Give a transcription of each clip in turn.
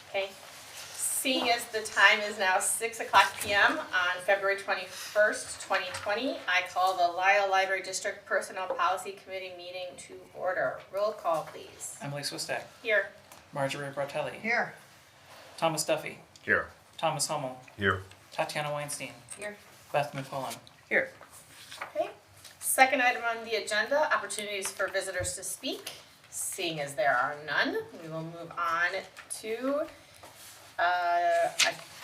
Okay. Seeing as the time is now 6:00 p.m. on February 21st, 2020, I call the Lisle Library District Personnel Policy Committee meeting to order. Roll call, please. Emily Swistak. Here. Marjorie Bartelli. Here. Thomas Duffy. Here. Thomas Hummel. Here. Tatiana Weinstein. Here. Beth McFullen. Here. Okay. Second item on the agenda, opportunities for visitors to speak. Seeing as there are none, we will move on to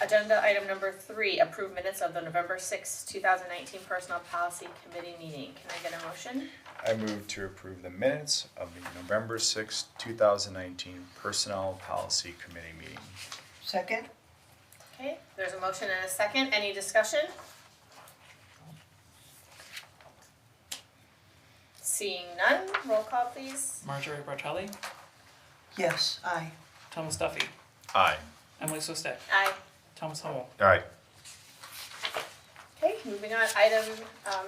agenda item number 3, approve minutes of the November 6, 2019 Personnel Policy Committee meeting. Can I get a motion? I move to approve the minutes of the November 6, 2019 Personnel Policy Committee meeting. Second? Okay, there's a motion and a second. Any discussion? Seeing none, roll call please. Marjorie Bartelli. Yes, aye. Thomas Duffy. Aye. Emily Swistak. Aye. Thomas Hummel. Aye. Okay, moving on, item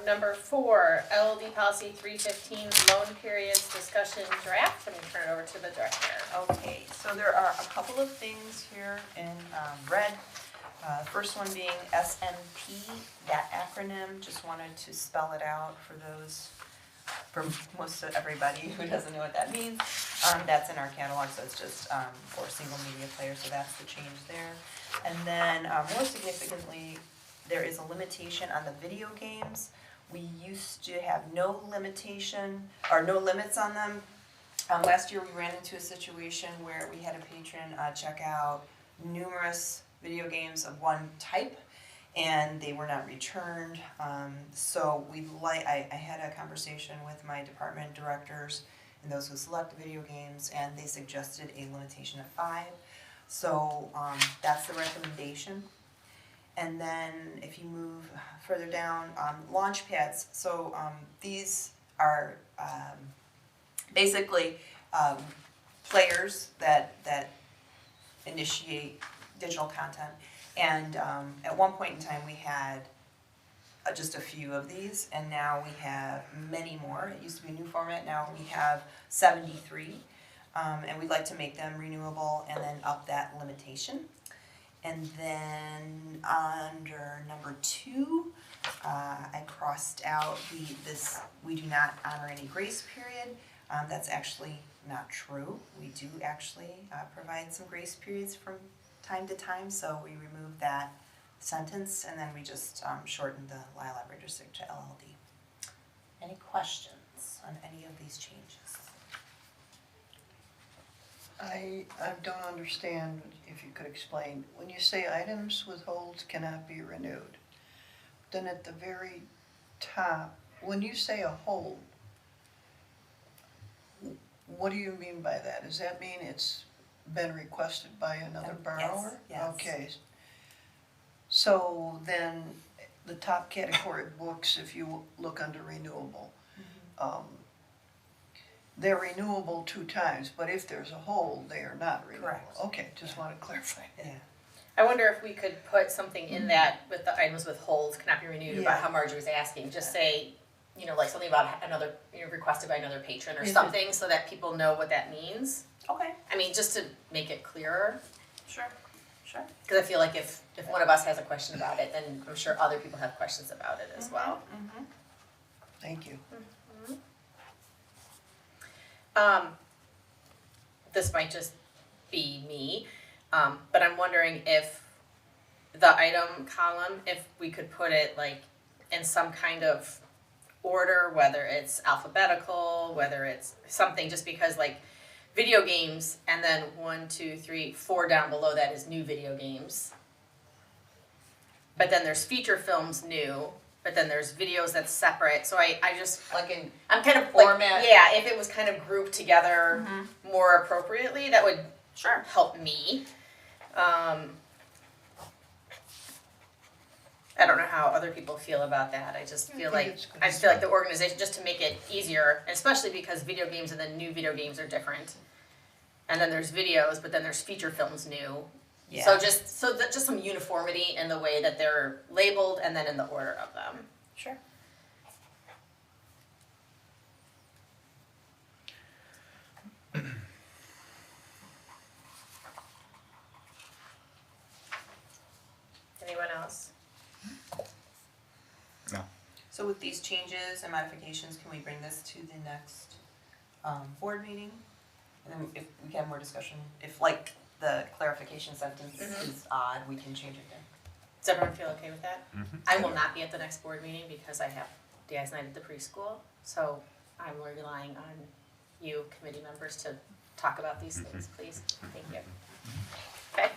number 4, LD policy 315, loan periods discussion draft. I'm going to turn it over to the director. Okay, so there are a couple of things here in red. First one being SNP, that acronym, just wanted to spell it out for those, for most of everybody who doesn't know what that means. That's in our catalog, so it's just for single media players, so that's the change there. And then more significantly, there is a limitation on the video games. We used to have no limitation, or no limits on them. Last year we ran into a situation where we had a patron check out numerous video games of one type and they were not returned. So I had a conversation with my department directors and those who select video games, and they suggested a limitation of 5. So that's the recommendation. And then if you move further down, launch pads. So these are basically players that initiate digital content. And at one point in time we had just a few of these, and now we have many more. It used to be a new format, now we have 73. And we'd like to make them renewable and then up that limitation. And then under number 2, I crossed out this, we do not honor any grace period. That's actually not true. We do actually provide some grace periods from time to time, so we removed that sentence and then we just shortened the Lisle Library District to LLD. Any questions on any of these changes? I don't understand, if you could explain. When you say items with holds cannot be renewed, then at the very top, when you say a hold, what do you mean by that? Does that mean it's been requested by another borrower? Yes. Okay. So then the top category of books, if you look under renewable, they're renewable 2 times, but if there's a hold, they are not renewable. Correct. Okay, just want to clarify that. Yeah. I wonder if we could put something in that with the items with holds cannot be renewed about Yeah. how Marjorie was asking. Just say, like something about another, requested by another patron or Mhm. something, so that people know what that means. Okay, I mean, just to make it clearer, sure. because I feel like if one of us has a question about it, then I'm sure other people have questions about it as well. Mm-hmm. Thank you. This might just be me, but I'm wondering if the item column, if we could put it like in some kind of order, whether it's alphabetical, whether it's something, just because like video games, and then 1, 2, 3, 4 down below that is new video games. But then there's feature films new, but then there's videos that's separate. So I just, Like in I'm kind of format. like, yeah, if it was kind of grouped together more appropriately, that would Sure. help me. I don't know how other people feel about that. I just feel think like it's good. I just feel like the organization, just to make it easier, especially because video games and then new video games are different. And then there's videos, but then there's feature films new. Yeah. So just some uniformity in the way that they're labeled and then in the order of them. Sure. So with these changes and modifications, can we bring this to the next board meeting? And then if we can have more discussion, if like the clarification sentence is odd, we can change it then. Does everyone feel okay with that? Mhm. I will not be at the next board meeting because I have Dad's night at the preschool, so I'm relying on you committee members to talk about these things, please. Thank you. Okay.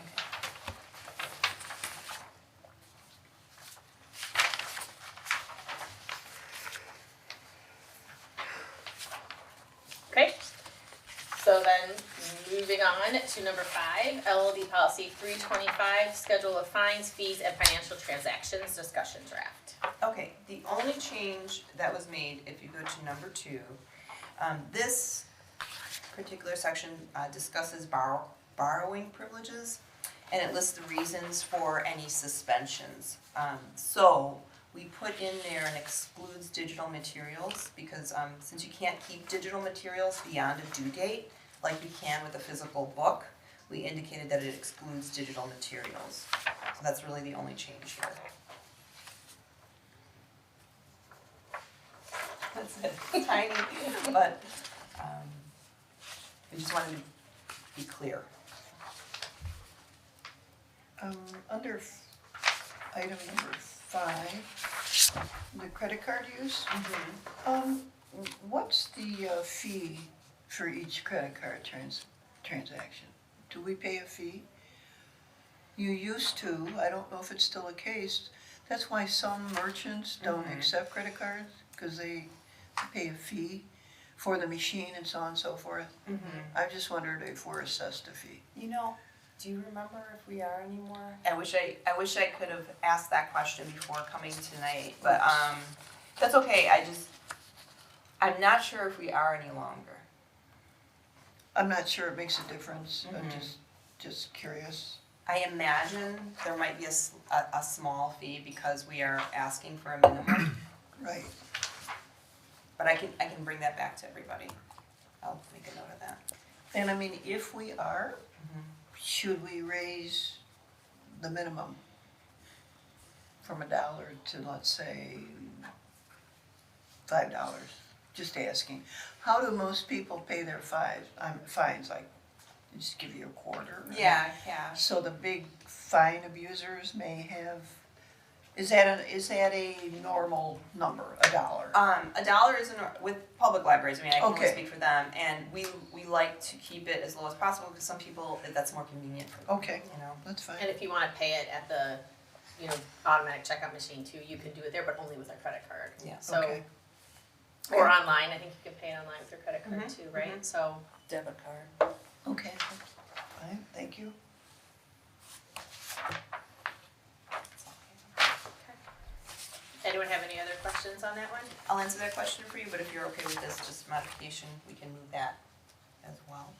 Okay, so then moving on to number 5, LLD policy 325, schedule of fines, fees, and financial transactions, discussion draft. Okay, the only change that was made, if you go to number 2, this particular section discusses borrowing privileges, and it lists the reasons for any suspensions. So we put in there and excludes digital materials, because since you can't keep digital materials beyond a due date, like you can with a physical book, we indicated that it excludes digital materials. So that's really the only change here. That's it, it's tiny, but I just wanted to be clear. Under item number 5, the credit card use, what's the fee for each credit card transaction? Do we pay a fee? You used to, I don't know if it's still the case, that's why some merchants don't accept credit cards, because they pay a fee for the machine and so on and so forth. I just wondered if we're assessed a fee. You know, do you remember if we are anymore? I wish I could have asked that question before coming tonight, but that's okay. I'm not sure if we are any longer. I'm not sure it makes a difference, I'm just curious. I imagine there might be a small fee because we are asking for a minimum, Right. but I can bring that back to everybody. I'll make a note of that. And I mean, if we are, should we raise the minimum from $1 to, let's say, $5? Just asking. How do most people pay their fines? Like, they just give you a quarter? Yeah, cash. So the big fine abusers may have, is that a normal number, $1? $1 is with public libraries. I mean, I can only Okay. speak for them, and we like to keep it as low as possible because some people that's more convenient for them. Okay, You know. that's fine. And if you wanna pay it at the, automatic checkout machine too, you can do it there, but only with a credit card. Yeah. So, Okay. or online, I think you can pay it online with your credit card Mhm, too, right? So, Debit card. Okay, fine, thank you. anyone have any other questions on that one? I'll answer that question for you, but if you're okay with this, just modification, we can move that as well.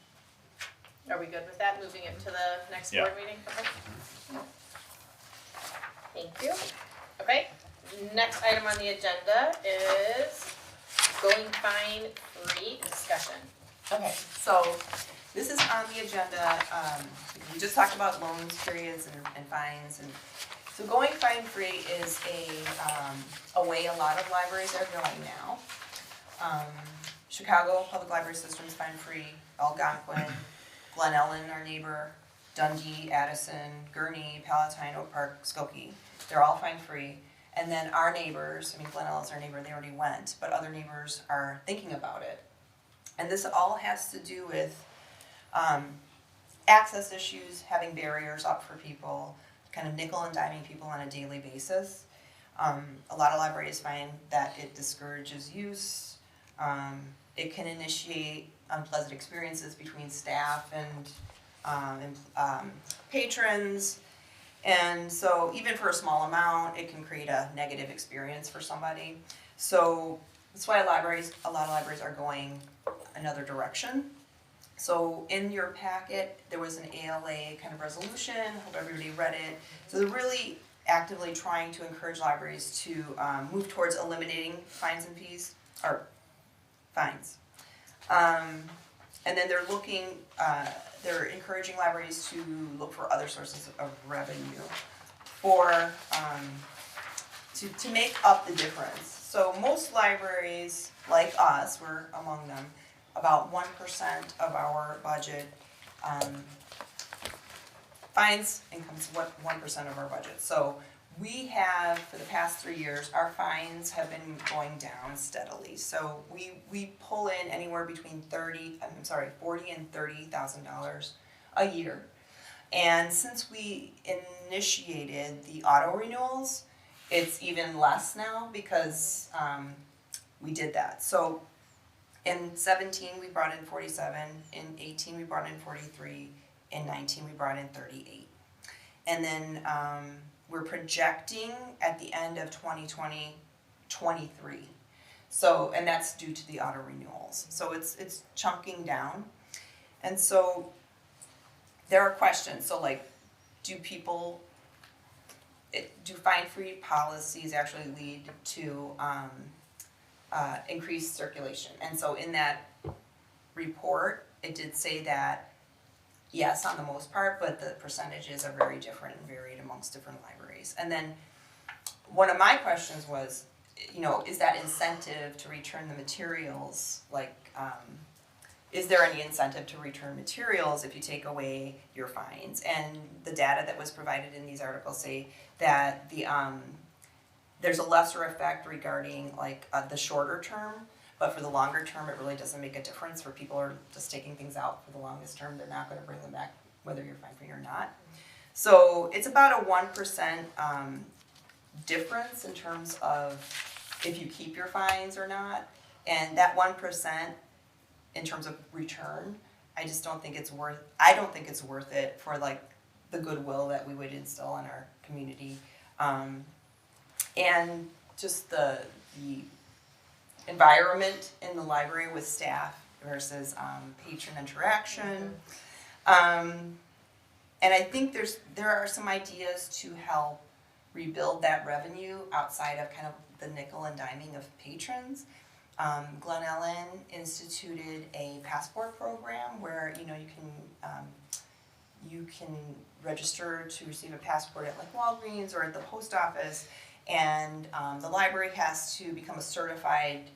Are we good with that, moving it to the next Yeah. board meeting? Okay. Thank you. Okay, next item on the agenda is going fine free discussion. Okay, so this is on the agenda, we just talked about loans, periods, and fines, and so going fine free is a way a lot of libraries are going now. Chicago Public Library System's fine free, Algonquin, Glen Ellen, our neighbor, Dundee, Addison, Gurnee, Palatine, Oak Park, Skokie, they're all fine free. And then our neighbors, I mean Glen Ellen's our neighbor, they already went, but other neighbors are thinking about it. And this all has to do with access issues, having barriers up for people, kind of nickel and diming people on a daily basis. A lot of libraries find that it discourages use. It can initiate unpleasant experiences between staff and patrons. And so even for a small amount, it can create a negative experience for somebody. So that's why a lot of libraries are going another direction. So in your packet, there was an ALA kind of resolution, hope everybody read it. So they're really actively trying to encourage libraries to move towards eliminating fines and fees, or fines. And then they're they're encouraging libraries to look for other sources of revenue for, to make up the difference. So most libraries, like us, we're among them, about 1% of our budget, fines incomes what 1% of our budget. So we have, for the past 3 years, our fines have been going down steadily. So we pull in anywhere between $40 and $30,000 a year. And since we initiated the auto renewals, it's even less now because we did that. So in 17 we brought in 47, in 18 we brought in 43, in 19 we brought in 38. And then we're projecting at the end of 2020, 23. So, and that's due to the auto renewals. So it's chunking down. And so there are questions. So like, do fine-free policies actually lead to increased circulation? And so in that report, it did say that yes, on the most part, but the percentages are very different and varied amongst different libraries. And then one of my questions was, you know, is that incentive to return the materials, like, is there any incentive to return materials if you take away your fines? And the data that was provided in these articles say that there's a lesser effect regarding like the shorter term, but for the longer term, it really doesn't make a difference. For people who are just taking things out for the longest term, they're not going to bring them back whether you're fine free or not. So it's about a 1% difference in terms of if you keep your fines or not, and that 1%. In terms of return, I just don't think it's worth. I don't think it's worth it for like the goodwill that we would instill in our community, and just the environment in the library with staff versus patron interaction. And I think there are some ideas to help rebuild that revenue outside of kind of the nickel and diming of patrons. Glen Ellen instituted a passport program where you can register to receive a passport at like Walgreens or at the post office, and the library has to become a certified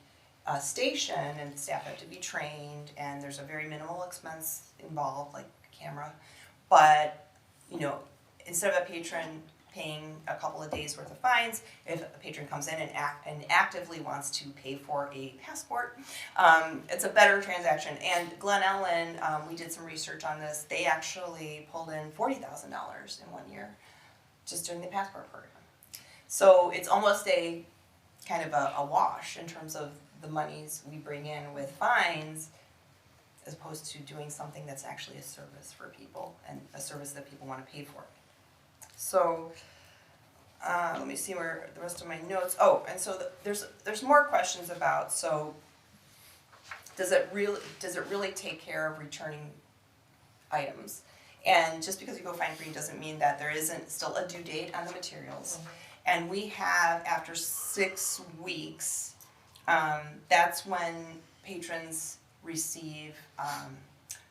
station, and staff have to be trained, and there's a very minimal expense involved, like camera, but you know, instead of a patron paying a couple of days worth of fines, if a patron comes in and actively wants to pay for a passport, it's a better transaction. And Glen Ellen, we did some research on this, they actually pulled in $40,000 in 1 year just doing the passport program. So it's almost a kind of a wash in terms of the monies we bring in with fines as opposed to doing something that's actually a service for people and a service that people want to pay for. So let me see where the rest of my notes. Oh, and so there's more questions about. So does it really take care of returning items? And just because you go fine free doesn't mean that there isn't still a due date on the materials. Mm-hmm. And we have, after 6 weeks, that's when patrons receive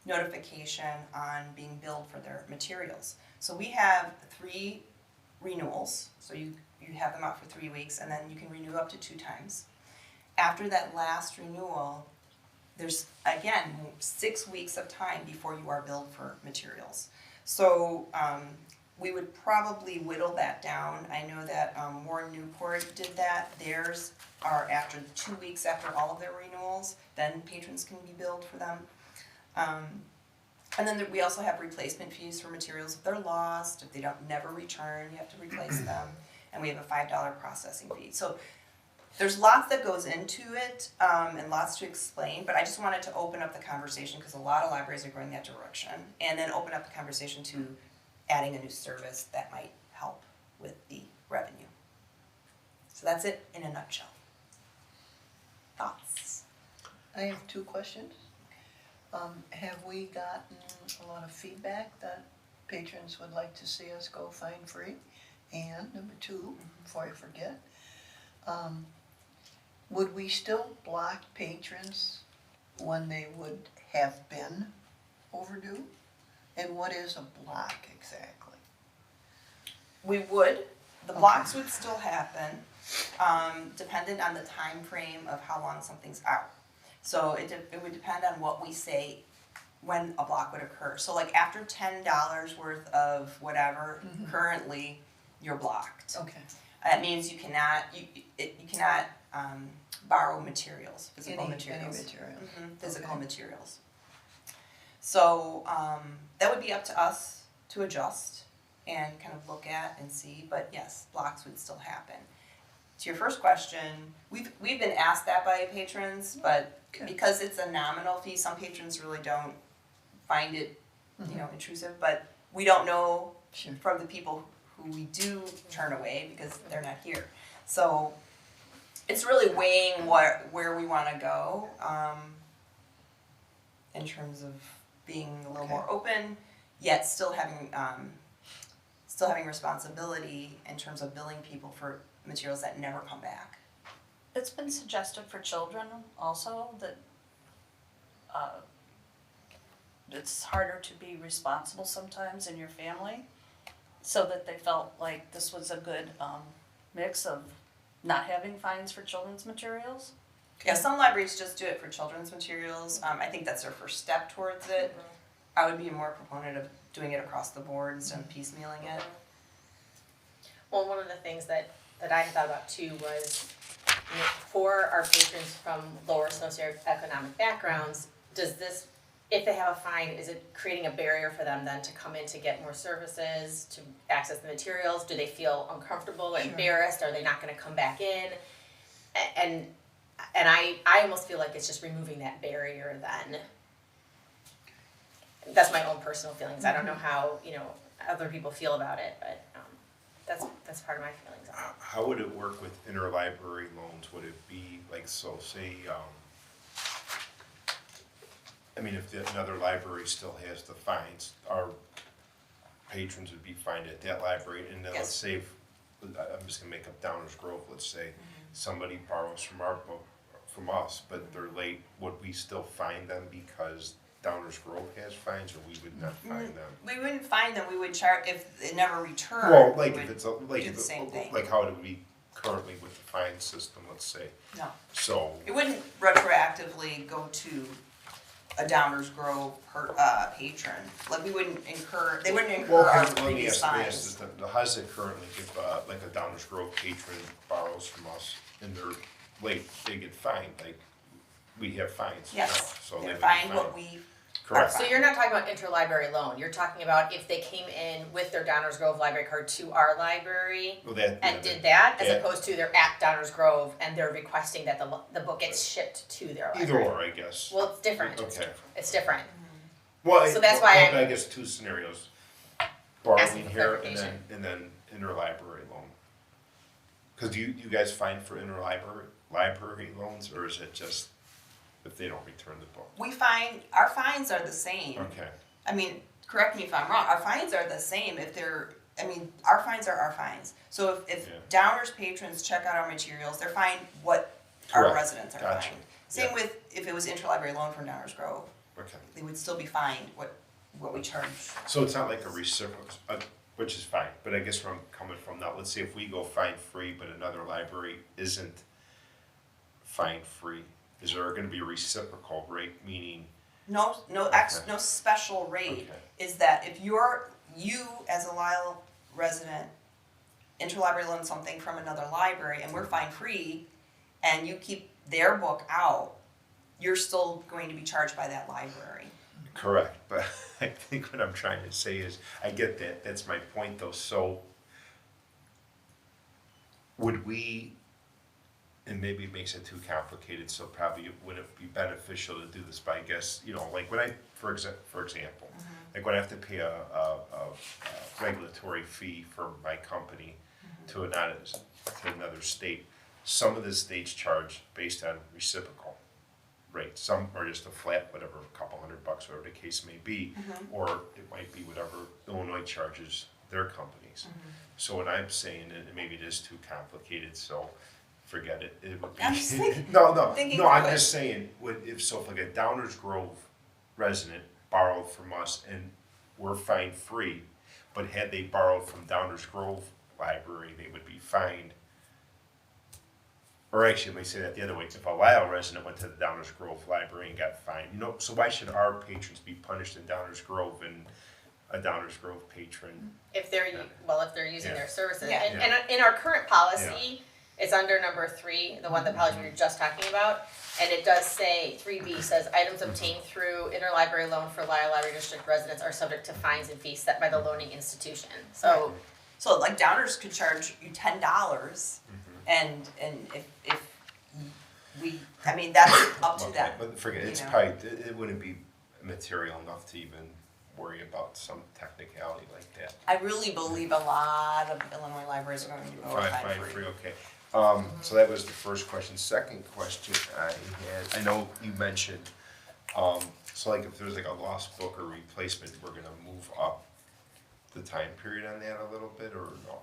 notification on being billed for their materials. So we have 3 renewals, so you have them out for 3 weeks, and then you can renew up to 2 times. After that last renewal, there's again 6 weeks of time before you are billed for materials. So we would probably whittle that down. I know that Warren Newport did that. Theirs are after 2 weeks after all of their renewals, then patrons can be billed for them. And then we also have replacement fees for materials if they're lost, if they don't never return, you have to replace them, and we have a $5 processing fee. So there's lots that goes into it and lots to explain, but I just wanted to open up the conversation because a lot of libraries are going that direction, and then open up the conversation to adding a new service that might help with the revenue. So that's it in a nutshell. Thoughts? I have 2 questions. Have we gotten a lot of feedback that patrons would like to see us go fine free? And number 2, before I forget, would we still block patrons when they would have been overdue? And what is a block exactly? We would, The blocks would still happen, dependent on the time frame of how long something's out. So it would depend on what we say when a block would occur. So like after $10 worth of whatever, currently you're blocked. Okay. That means you cannot borrow materials, physical Any materials. material. Physical Okay. materials. So that would be up to us to adjust and kind of look at and see, but yes, blocks would still happen. To your first question, we've been asked that by patrons, but Okay. because it's a nominal fee, some patrons really don't find it, intrusive, but we don't know Sure. from the people who we do turn away because they're not here. So it's really weighing where we wanna go, in terms of being a little more open, yet still having responsibility in terms of billing people for materials that never come back. It's been suggested for children also that it's harder to be responsible sometimes in your family, so that they felt like this was a good mix of not having fines for children's materials. Yeah, some libraries just do it for children's materials. I think that's their first step towards it. I would be more proponent of doing it across the board instead of piecemealing it. Well, one of the things that I thought about too was, for our patrons from lower socioeconomic backgrounds, does this, if they have a fine, is it creating a barrier for them then to come in to get more services, to access the materials? Do they feel uncomfortable, Sure. embarrassed? Are they not gonna come back in? And I almost feel like it's just removing that barrier then. That's my own personal feelings. I don't know how, other people feel about it, but that's part of my feelings on it. How would it work with interlibrary loans? Would it be like, so say, if another library still has the fines, our patrons would be fined at that library, and then let's Yes. say, I'm just gonna make up Downers Grove, let's say, somebody borrows from our book, from us, but they're late, would we still fine them because Downers Grove has fines, or we would not fine them? We wouldn't fine them, we would charge, if it never returned, Well, we like would if it's, like, do the same thing. like how it would be currently with the fine system, let's say, No. so. It wouldn't retroactively go to a Downers Grove patron. Like, we wouldn't incur, they wouldn't incur Well, our let me previous ask fines. this, how does it currently, if, like a Downers Grove patron borrows from us and they're late, they get fined, like, we have fines now, Yes, so they they're would be fined fined. what we, Correct. So you're not talking about interlibrary loan, you're talking about if they came in with their Downers Grove library card to our library Well, that, and did that, as Yeah. opposed to they're at Downers Grove and they're requesting that the book gets shipped to their library. either or, I guess. Well, it's different. Okay. It's different. Well, So that's why I guess two scenarios, borrowing Asking for here clarification. and then interlibrary loan. Cause do you guys fine for library loans, or is it just if they don't return the book? we find, our fines are the same. Okay, I mean, correct me if I'm wrong, our fines are the same if they're, our fines are our fines. So if Yeah. Downers patrons check out our materials, they're fined what our Correct. residents are Gotcha. fined. Same Yeah. with, if it was interlibrary loan from Downers Grove, okay. they would still be fined what we charge. So it's not like a reciprocal, which is fine, but I guess where I'm coming from now, let's say if we go fine free, but another library isn't fine free, is there gonna be a reciprocal rate, meaning, No Okay. special rate Okay. is that if you as a Lisle resident interlibrary loan something from another library and we're fine free and you keep their book out, you're still going to be charged by that library. correct, but I think what I'm trying to say is, I get that, that's my point though, so would we, and maybe it makes it too complicated, so probably would it be beneficial to do this by, I guess, like when for example, like when I have to pay a regulatory fee for my company to another state, some of the states charge based on reciprocal rates, some are just a flat, whatever, a couple $100, whatever the case may be, or it might be whatever Illinois charges their companies. So what I'm saying, and maybe it is too complicated, so forget it, it would be. I'm just thinking- thinking No, I'm through it. just saying, if like a Downers Grove resident borrowed from us and we're fine free, but had they borrowed from Downers Grove library, they would be fined. Or actually, let me say that the other way, if a Lisle resident went to the Downers Grove Library and got fined, so why should our patrons be punished in Downers Grove and a Downers Grove patron? If they're, if they're using Yeah. their services. Yeah. And in our current policy, it's under number 3, the one that policy we were just talking about. And it does say, 3B says, items obtained through interlibrary loan for Lisle Library District residents are subject to fines and fees set by the loaning institution. So, So like Downers could charge you $10, and if we, I mean, that's up to Okay, them. but forget it, it's you know. probably, it wouldn't be material enough to even worry about some technicality like that. I really believe a lot of Illinois libraries are going to go Fine, fine-free. free, okay. So that was the first question. Second question I had, I know you mentioned, so like if there's like a lost book or replacement, we're gonna move up the time period on that a little bit, or no?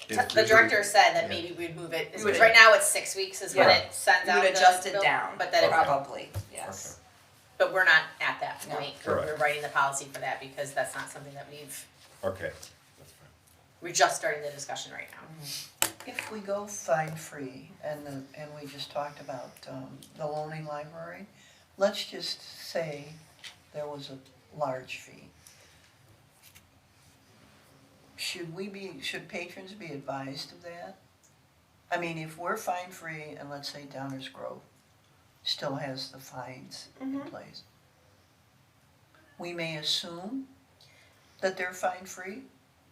If the there's a- director said that yeah. maybe we'd move it, We would- right now it's 6 weeks is when Yeah. it sends We out would the adjust it bill, down, but that it probably, yes. But we're not at that No. point, we're Correct. writing the policy for that because that's not something that Okay, that's fine. we're just starting the discussion right now. If we go fine-free, and we just talked about, the loaning library, let's just say there was a large fee. Should patrons be advised of that? I mean, if we're fine-free, and let's say Downers Grove still has the fines in place, we may assume that they're fine-free?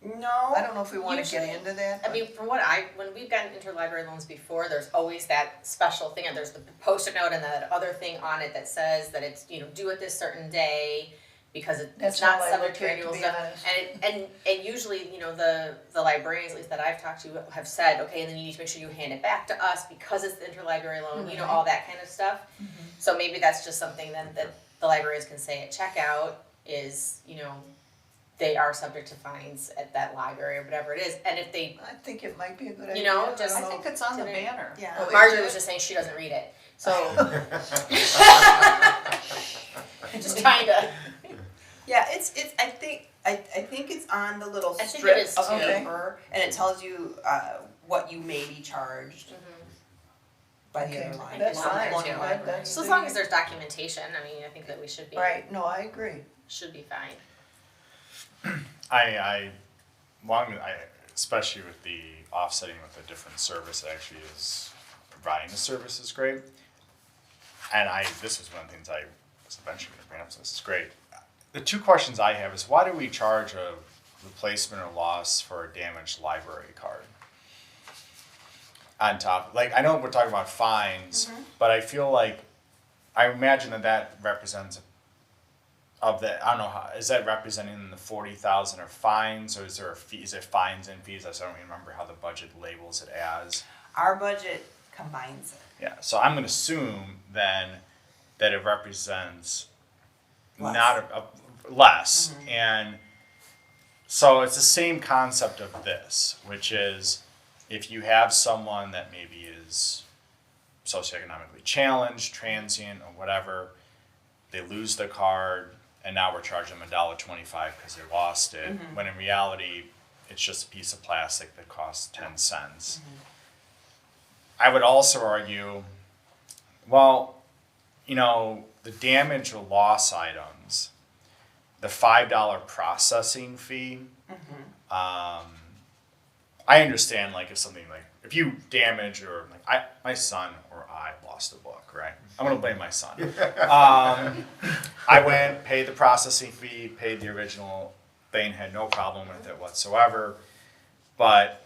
No. I don't know if we wanna Usually- get into that, I but- mean, from what when we've gotten interlibrary loans before, there's always that special thing, and there's the post-it note and that other thing on it that says that it's, due at this certain day, because it's That's not all I subject look to at, annual to be stuff. honest. And usually, the librarians, at least that I've talked to, have said, okay, and then you need to make sure you hand it back to us because it's the interlibrary loan, all that kind of stuff. So maybe that's just something then that the librarians can say at checkout is, they are subject to fines at that library or whatever it is, and if they, I think it might be a good idea. just- I think it's on the Today. banner. Yeah. Oh, Marjorie is was it? just saying she doesn't read it, so. Just trying to, Yeah, it's, I think it's on the little I think it strip is of too. paper, and it tells you, what you may be charged by the Okay, other line. that's fine, Loaning too. library. That's- so as long as there's documentation, I mean, I think that we should be, Right, no, I agree. should be fine. Especially with the offsetting with a different service, that actually is providing the service is great. And this is one of the things I was eventually gonna bring up, so this is great. The two questions I have is, why do we charge a replacement or loss for a damaged library card? On top, I know we're talking about fines, but I feel like, I imagine that represents of the, I don't know, is that representing the 40,000 or fines, or is there a fee, is it fines and fees? I don't even remember how the budget labels it as. Our budget combines it. Yeah, so I'm gonna assume then that it represents Less. not less, and so it's the same concept of this, which is if you have someone that maybe is socioeconomically challenged, transient, or whatever, they lose the card, and now we're charging them $1.25 because they lost it, when in reality, it's just a piece of plastic that costs 10 cents. I would also argue, well, the damage or loss items, the $5 processing fee, I understand, if something if you damage or my son or I lost a book, right? I'm gonna blame my son. I went, paid the processing fee, paid the original thing, had no problem with it whatsoever. But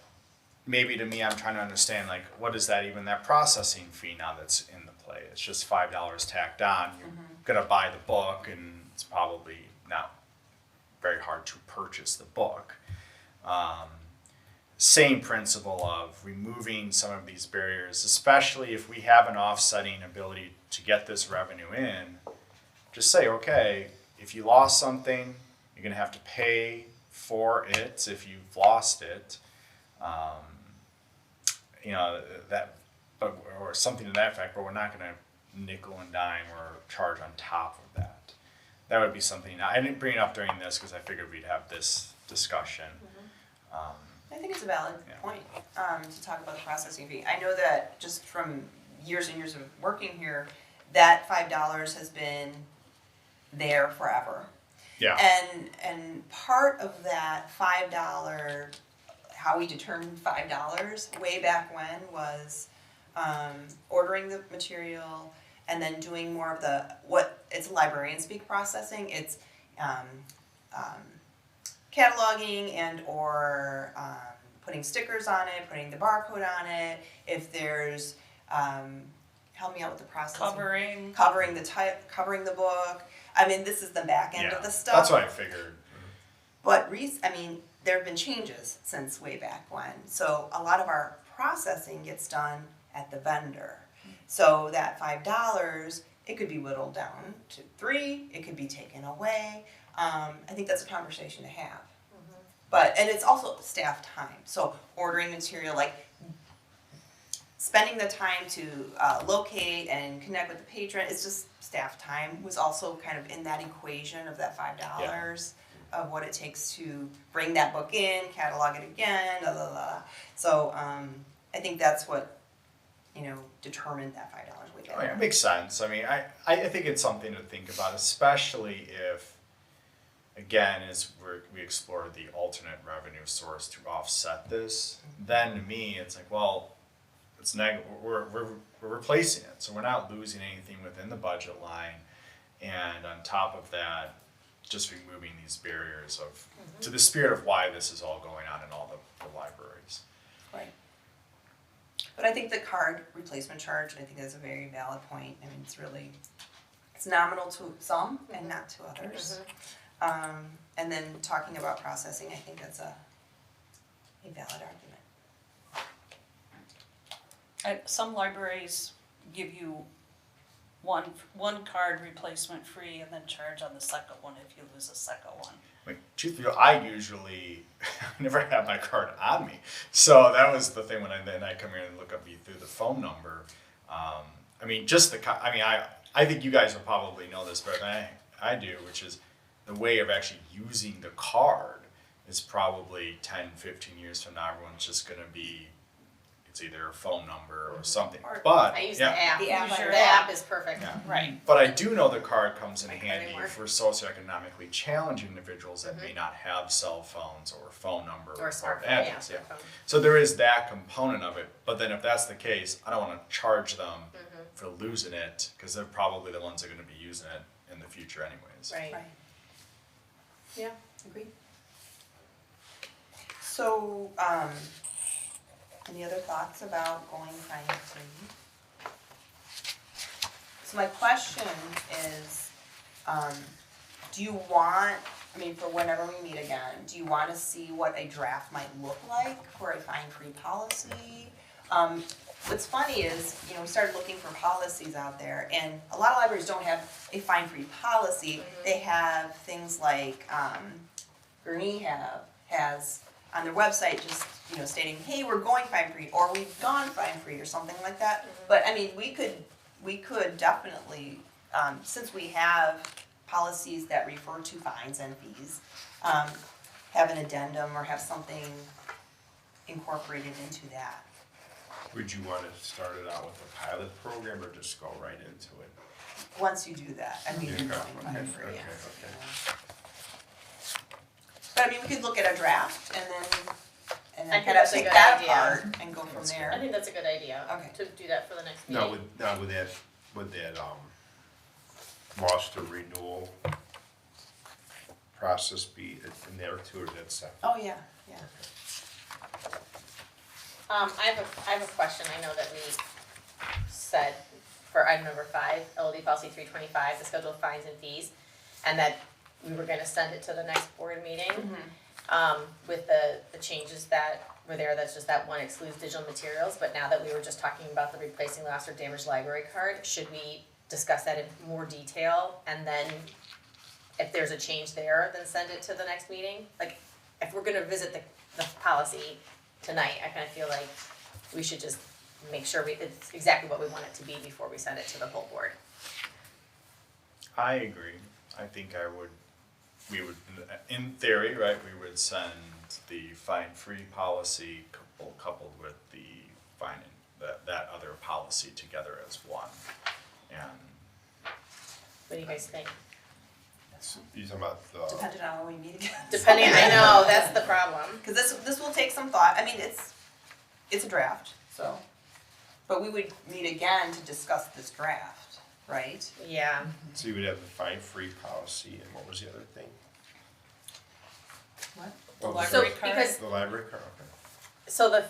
maybe to me, I'm trying to understand, what is that processing fee now that's in the play? It's just $5 tacked on. You're gonna buy the book, and it's probably not very hard to purchase the book. Same principle of removing some of these barriers, especially if we have an offsetting ability to get this revenue in. Just say, okay, if you lost something, you're gonna have to pay for it if you've lost it. Or something to that effect, but we're not gonna nickel and dime or charge on top of that. That would be something, I didn't bring it up during this because I figured we'd have this discussion. I think it's a valid Yeah. point, to talk about the processing fee. I know that just from years and years of working here, that $5 has been there forever. Yeah. And part of that $5, how we determined $5 way back when was ordering the material and then doing more of the, what, it's librarian speak processing, it's cataloging and or putting stickers on it, putting the barcode on it, if there's, help me out with the process. Covering the type, covering the book. I mean, this is the back end of the stuff. That's what I figured. But there have been changes since way back when. So a lot of our processing gets done at the vendor. So that $5, it could be whittled down to $3, it could be taken away. I think that's a conversation to have. But, and it's also staff time. So ordering material, like spending the time to locate and connect with the patron, it's just staff time was also kind of in that equation of that $5 of what it takes to bring that book in, catalog it again, blah, blah, blah. So I think that's what, determined that $5 way back. Oh, yeah, it makes sense. I mean, I think it's something to think about, especially if, again, as we explore the alternate revenue source to offset this, then to me, it's like, well, it's we're replacing it, so we're not losing anything within the budget line, and on top of that, just removing these barriers of to the spirit of why this is all going on in all the libraries. Right. But I think the card replacement charge, I think that's a very valid point. I mean, it's nominal to some and not to others. And then talking about processing, I think that's a valid argument. Some libraries give you one card replacement free and then charge on the second one if you lose a second one. Like, truth be told, I usually never have my card on me, so that was the thing when I come here and look up through the phone number. I mean, just I think you guys will probably know this better than I do, which is the way of actually using the card is probably 10, 15 years from now, everyone's just going to be, it's either a phone number or something. But I use the app. The app. The app is perfect. Yeah. Right. But I do know the card comes in Like handy anymore. for socioeconomically challenged individuals that may not have cell phones or a phone number Or a smartphone, address. yeah. Yeah. So there is that component of it. But then if that's the case, I don't want to charge them for losing it because they're probably the ones that are going to be using it in the future anyways. Right. Right. Yeah. Agreed. So, any other thoughts about going fine-free? So my question is, do you want, for whenever we meet again, do you want to see what a draft might look like for a fine-free policy? What's funny is, we started looking for policies out there, and a lot of libraries don't have a fine-free policy. They have things like, Gurnee has on their website just, stating, hey, we're going fine-free, or we've gone fine-free, or something like that. But, we could definitely, since we have policies that refer to fines and fees, have an addendum or have something incorporated into that. Would you want to start it out with a pilot program or just go right into it? Once you do that, you're Okay, going okay, fine-free. okay. But we could look at a draft and I then think kind of that's a take good that idea. apart and go from I there. think that's a good idea. Okay. To do that for the next Now, meeting. would that loss to renewal process be in there too, or that's separate? Oh, yeah. I have a question. I know that we said for item number 5, LD policy 325, the schedule of fines and fees, and that we were gonna send it to the next board meeting. With the changes that were there, that's just that one excludes digital materials, but now that we were just talking about the replacing lost or damaged library card, should we discuss that in more detail, and then if there's a change there, then send it to the next meeting? Like, if we're gonna visit the policy tonight, I kinda feel like we should just make sure it's exactly what we want it to be before we send it to the whole board. I agree. I think we would, in theory, right, we would send the fine-free policy coupled with the fine, that other policy together as one. And What do you guys think? You talking about the, Depending on when we meet again. Depending, I know, that's the problem. Cause this will take some thought, I mean, it's a draft, so, but we would meet again to discuss this draft, right? Yeah, so you would have the fine-free policy, and what was the other thing? What? What was so, Library card? because, The library card, okay. so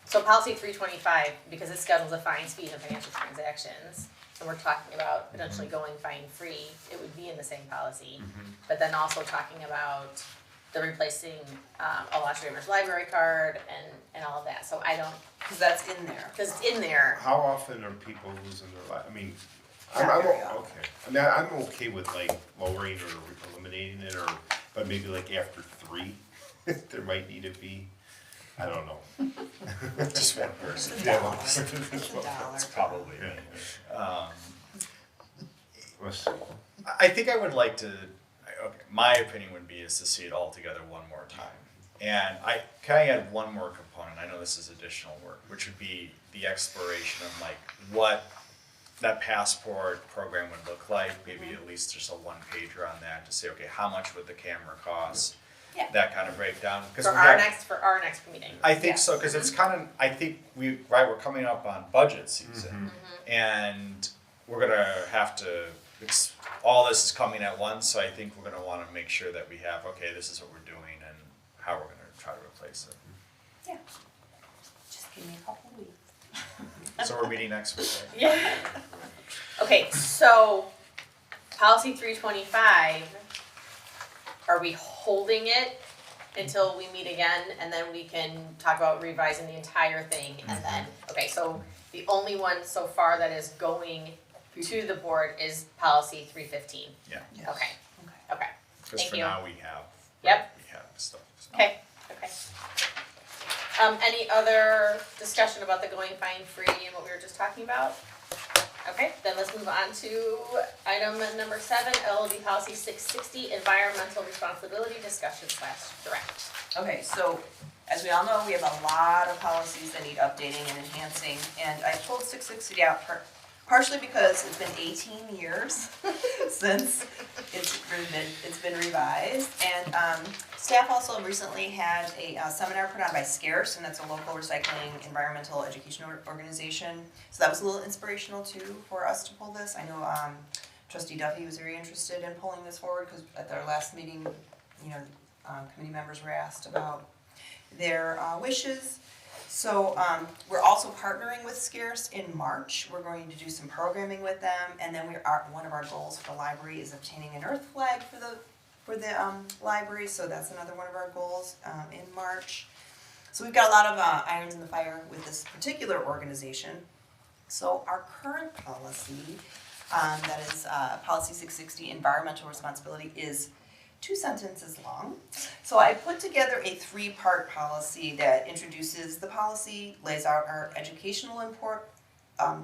so policy 325, because it schedules the fines, fees, and financial transactions, and we're talking about potentially going fine-free, it would be in the same policy. But then also talking about the replacing, a lost driver's library card and all of that, so I don't, Cause that's in there. cause it's in there, How often are people losing their I mean, Not I'm very often. okay. I mean, I'm okay with like lowering or eliminating it, or, but maybe like after 3, there might need to be, I don't know. just one person. It's a Yeah, dollar. well, It's a dollar. It's probably me. Let's see. I think I would like to, okay, my opinion would be is to see it all together one more time. And can I add one more component? I know this is additional work, which would be the exploration of like what that passport program would look like. Maybe at least just a one pager on that to say, okay, how much would the camera cost? Yeah. That kind of breakdown. 'Cause for we our have- next meeting. I think so, cause it's kind of, I think we're coming up on budget season. And we're gonna have to, all this is coming at once, so I think we're gonna wanna make sure that we have, okay, this is what we're doing and how we're gonna try to replace it. Yeah. Just give me a couple weeks. So we're meeting next week, right? Yeah. Okay, so policy 325, are we holding it until we meet again and then we can talk about revising the entire thing and then, okay, so the only one so far that is going to the board is policy 315. Yeah, Yes. Okay, okay, cause Thank for you. now we have. Yep. We have stuff, so. okay. Any other discussion about the going fine free and what we were just talking about? Okay, then let's move on to item number 7, LLD policy 660, environmental responsibility discussion / direct. Okay, so as we all know, we have a lot of policies that need updating and enhancing, and I pulled 660 out partially because it's been 18 years since it's been revised, and staff also recently had a seminar put on by Scarce, and that's a local recycling environmental education organization. So that was a little inspirational too for us to pull this. I know Trustee Duffy was very interested in pulling this forward because at their last meeting, committee members were asked about their wishes. So we're also partnering with Scarce in March. We're going to do some programming with them, and then one of our goals for the library is obtaining an earth flag for the library. So that's another one of our goals in March. So we've got a lot of irons in the fire with this particular organization. So our current policy, that is policy 660, environmental responsibility, is 2 sentences long. So I put together a 3-part policy that introduces the policy, lays out our educational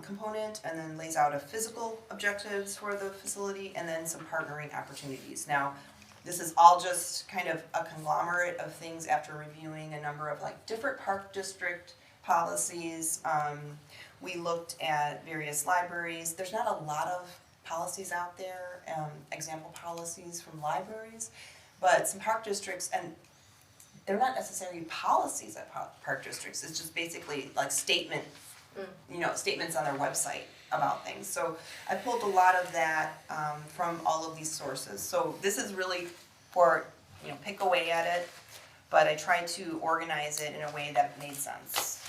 component, and then lays out a physical objectives for the facility, and then some partnering opportunities. Now, this is all just kind of a conglomerate of things after reviewing a number of different park district policies. We looked at various libraries. There's not a lot of policies out there, example policies from libraries, but some park districts, and they're not necessarily policies at park districts, it's just basically statements on their website about things. So I pulled a lot of that from all of these sources. So this is really for, pick away at it, but I tried to organize it in a way that made sense.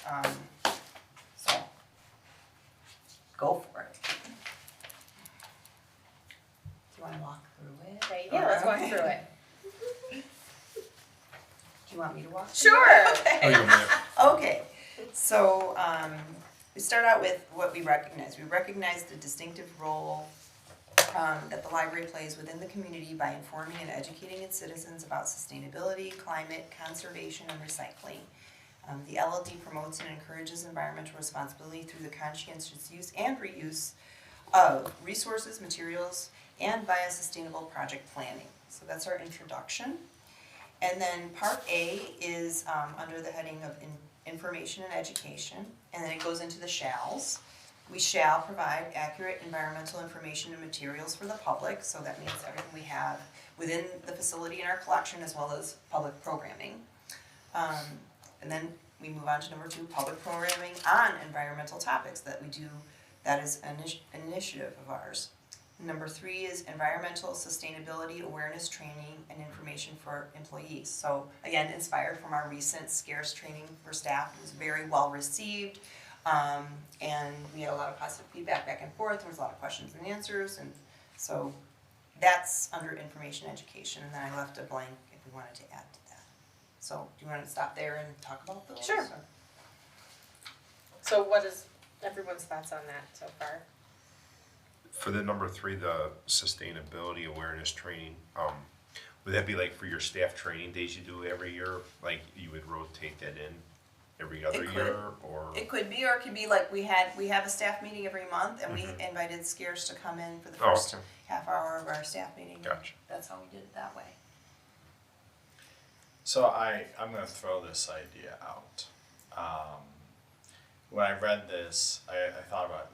So go for it. Do you want to walk through it? Okay, yeah, let's walk through it. Do you want me to walk through Sure. it? Okay. Oh, you're there. Okay, so we start out with what we recognize. We recognize the distinctive role that the library plays within the community by informing and educating its citizens about sustainability, climate, conservation, and recycling. The LLD promotes and encourages environmental responsibility through the conscientious use and reuse of resources, materials, and via sustainable project planning. So that's our introduction. And then part A is under the heading of information and education, and then it goes into the shalls. We shall provide accurate environmental information and materials for the public, so that means everything we have within the facility in our collection as well as public programming. And then we move on to number 2, public programming on environmental topics that we do, that is an initiative of ours. Number 3 is environmental sustainability awareness training and information for employees. So again, inspired from our recent scarce training for staff, it was very well received. And we had a lot of positive feedback back and forth, there was a lot of questions and answers, and so that's under information education, and then I left a blank if we wanted to add to that. So do you want to stop there and talk about those? Sure. or- So what is everyone's thoughts on that so far? For the number 3, the sustainability awareness training, would that be like for your staff training days you do every year? Like you would rotate that in every other It could. year, or? It could be, or it could be like we have a staff meeting every month, and we invited Scarce to come in for the Oh, first okay. half hour of our staff meeting. Gotcha. That's how we did it that way. So I'm gonna throw this idea out. When I read this, I thought about,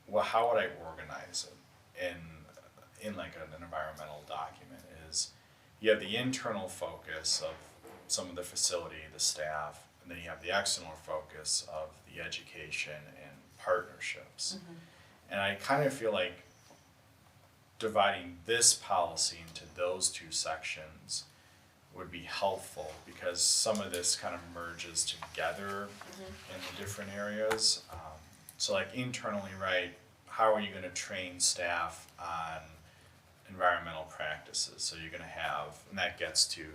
well, how would I organize it in like an environmental document? Is you have the internal focus of some of the facility, the staff, and then you have the external focus of the education and partnerships. And I kind of feel like dividing this policy into those 2 sections would be helpful, because some of this kind of merges together in the different areas. So like internally, right, how are you gonna train staff on environmental practices? So you're gonna have, and that gets to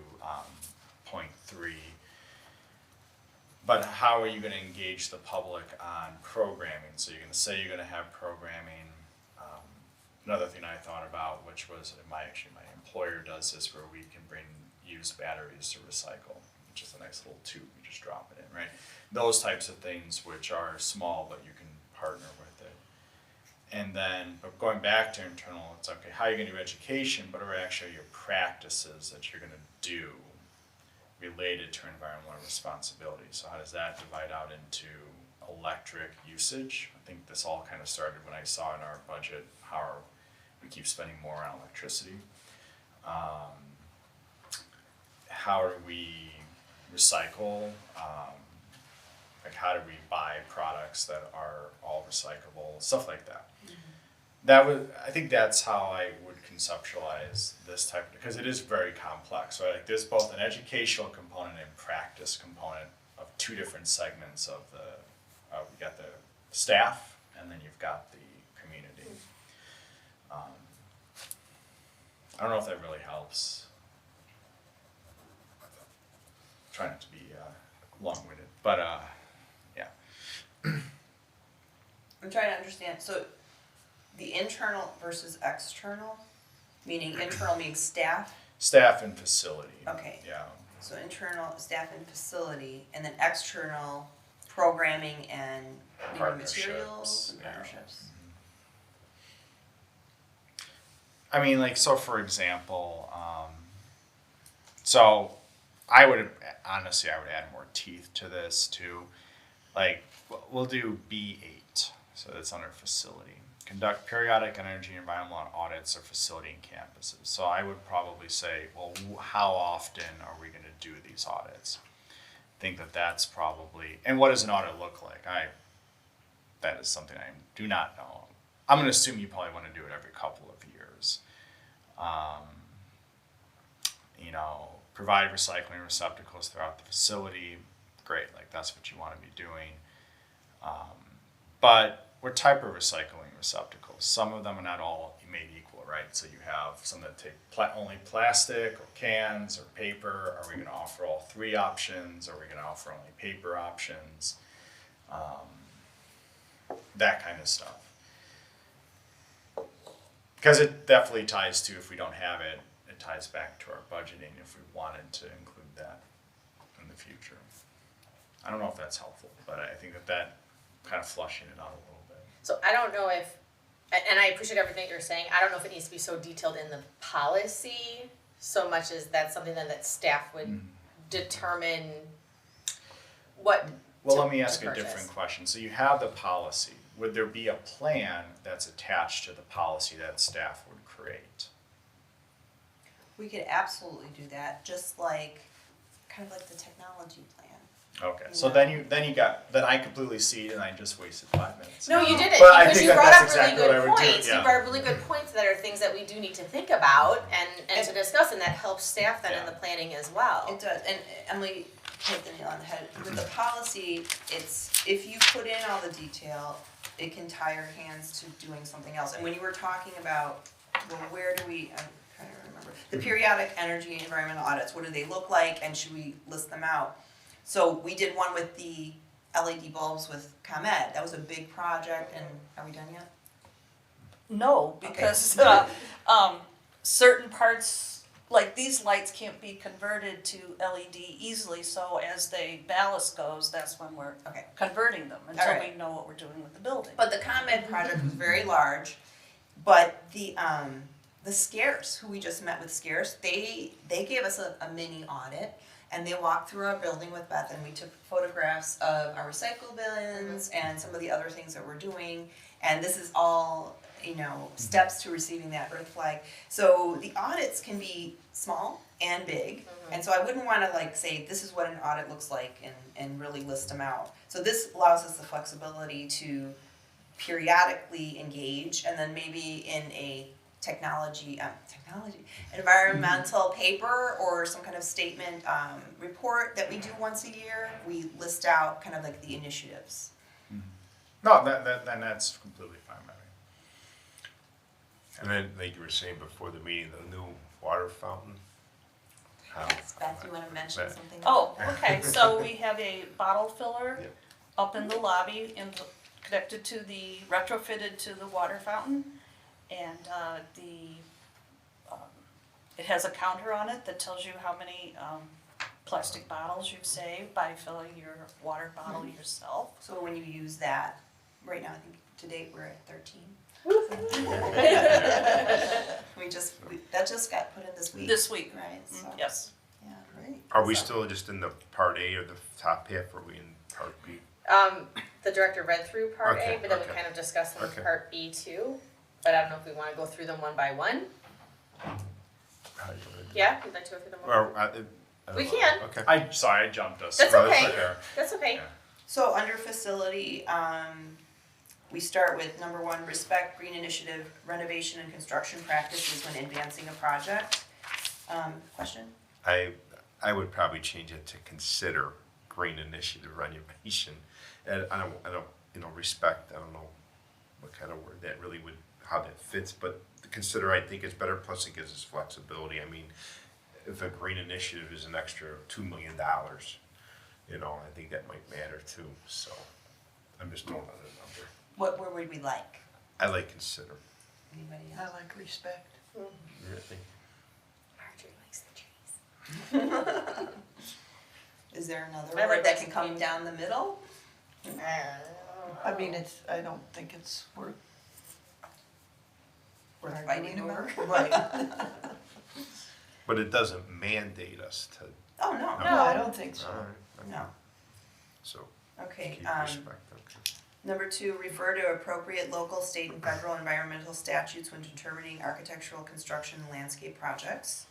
point 3. But how are you gonna engage the public on programming? So you're gonna say you're gonna have programming. Another thing I thought about, which was my employer does this, where we can bring used batteries to recycle, which is a nice little tube, you just drop it in, right? Those types of things which are small, but you can partner with it. And then, but going back to internal, it's okay, how are you gonna do education, but are actually your practices that you're gonna do related to environmental responsibility? So how does that divide out into electric usage? I think this all kind of started when I saw in our budget how we keep spending more on electricity. How do we recycle? Like how do we buy products that are all recyclable? Stuff like that. I think that's how I would conceptualize this type, because it is very complex, right? Like there's both an educational component and practice component of 2 different segments of we got the staff, and then you've got the community. I don't know if that really helps. Try not to be long-winded, but yeah. I'm trying to understand, so the internal versus external, meaning internal means staff, Staff and facility. Okay. Yeah. so internal, staff and facility, and then external, programming and maybe Partnerships, materials and yeah. partnerships. I mean, like, so for example, so I would honestly, I would add more teeth to this too. Like, we'll do B8, so that's under facility. Conduct periodic energy and environmental audits of facility and campuses. So I would probably say, well, how often are we going to do these audits? I think that that's probably, and what does an audit look like? That is something I do not know. I'm going to assume you probably want to do it every couple of years. You know, provide recycling receptacles throughout the facility. Great, like that's what you want to be doing. But what type of recycling receptacles? Some of them are not all made equal, right? So you have some that take only plastic or cans or paper. Are we going to offer all 3 options? Are we going to offer only paper options? That kind of stuff. Because it definitely ties to, if we don't have it, it ties back to our budgeting if we wanted to include that in the future. I don't know if that's helpful, but I think that kind of flushing it out a little bit. So I don't know if, and I appreciate everything you're saying, I don't know if it needs to be so detailed in the policy so much as that's something that staff would determine what Well, to- let me to ask a purchase. different question. So you have the policy. Would there be a plan that's attached to the policy that staff would create? We could absolutely do that, just like, kind of like the technology plan. Okay, so then I completely see it and I just wasted 5 minutes. No, you didn't, But I because think you that brought that's up really exactly what I good would do, points, you yeah. brought up really good points that are things that we do need to think about and to discuss, and that helps staff then in the planning as well. It does, and Emily hit the nail on the head. With the policy, it's, if you put in all the detail, it can tie your hands to doing something else. And when you were talking about, well, where do we, I'm trying to remember, the periodic energy and environmental audits, what do they look like, and should we list them out? So we did one with the LED bulbs with ComEd, that was a big project, and are we done yet? No, because, certain parts, like these lights can't be converted to LED easily, so as the ballast goes, that's when we're Okay. converting them, until Alright. we know what we're doing with the building. But the ComEd project was very large, but the Scares, who we just met with Scares, they gave us a mini audit, and they walked through our building with Beth, and we took photographs of our recycle bins and some of the other things that we're doing, and this is all, you know, steps to receiving that Earth flag. So the audits can be small and big, and so I wouldn't wanna like say, this is what an audit looks like and really list them out. So this allows us the flexibility to periodically engage, and then maybe in a environmental paper or some kind of statement, report that we do once a year, we list out kind of like the initiatives. No, then that's completely fine by me. And then, like you were saying before the meeting, the new water fountain. How- Beth, you wanna mention Beth. something? Oh, okay, so we have a bottle filler Yep. up in the lobby connected to retrofitted to the water fountain. And it has a counter on it that tells you how many plastic bottles you've saved by filling your water bottle yourself. So when you use that, right now, I think to date, we're at 13. That just got put in this week. This week, Right, so, yes. yeah. Great. Are we still just in the part A or the top half, or are we in part B? The director read through part A, Okay, but then we okay. kind of discussed them in Okay. part B too. But I don't know if we wanna go through them one by one. How you wanna do Yeah, we'd like to go through them it? one. Or, I don't We know. can. Okay. I jumped us. That's No, that's okay, okay. that's okay. Yeah. So under facility, we start with number one, respect green initiative renovation and construction practices when advancing a project. Question? I would probably change it to consider green initiative renovation. And I don't, you know, respect, I don't know what kind of word that really would, how that fits, but consider, I think is better, plus it gives us flexibility. I mean, if a green initiative is an extra $2 million, you know, I think that might matter too, so I'm just throwing out a number. What word would we like? I like consider. Anybody I else? like respect. Really? Marjorie likes the trees. Is there another I like word that can recipe. come down the middle? I mean, I don't think it's worth Fighting arguing over? Right. But it doesn't mandate us to, Oh, no, No, I don't think so. alright, no. so Okay, keep respect, okay. number two, refer to appropriate local, state, and federal environmental statutes when determining architectural, construction, and landscape projects.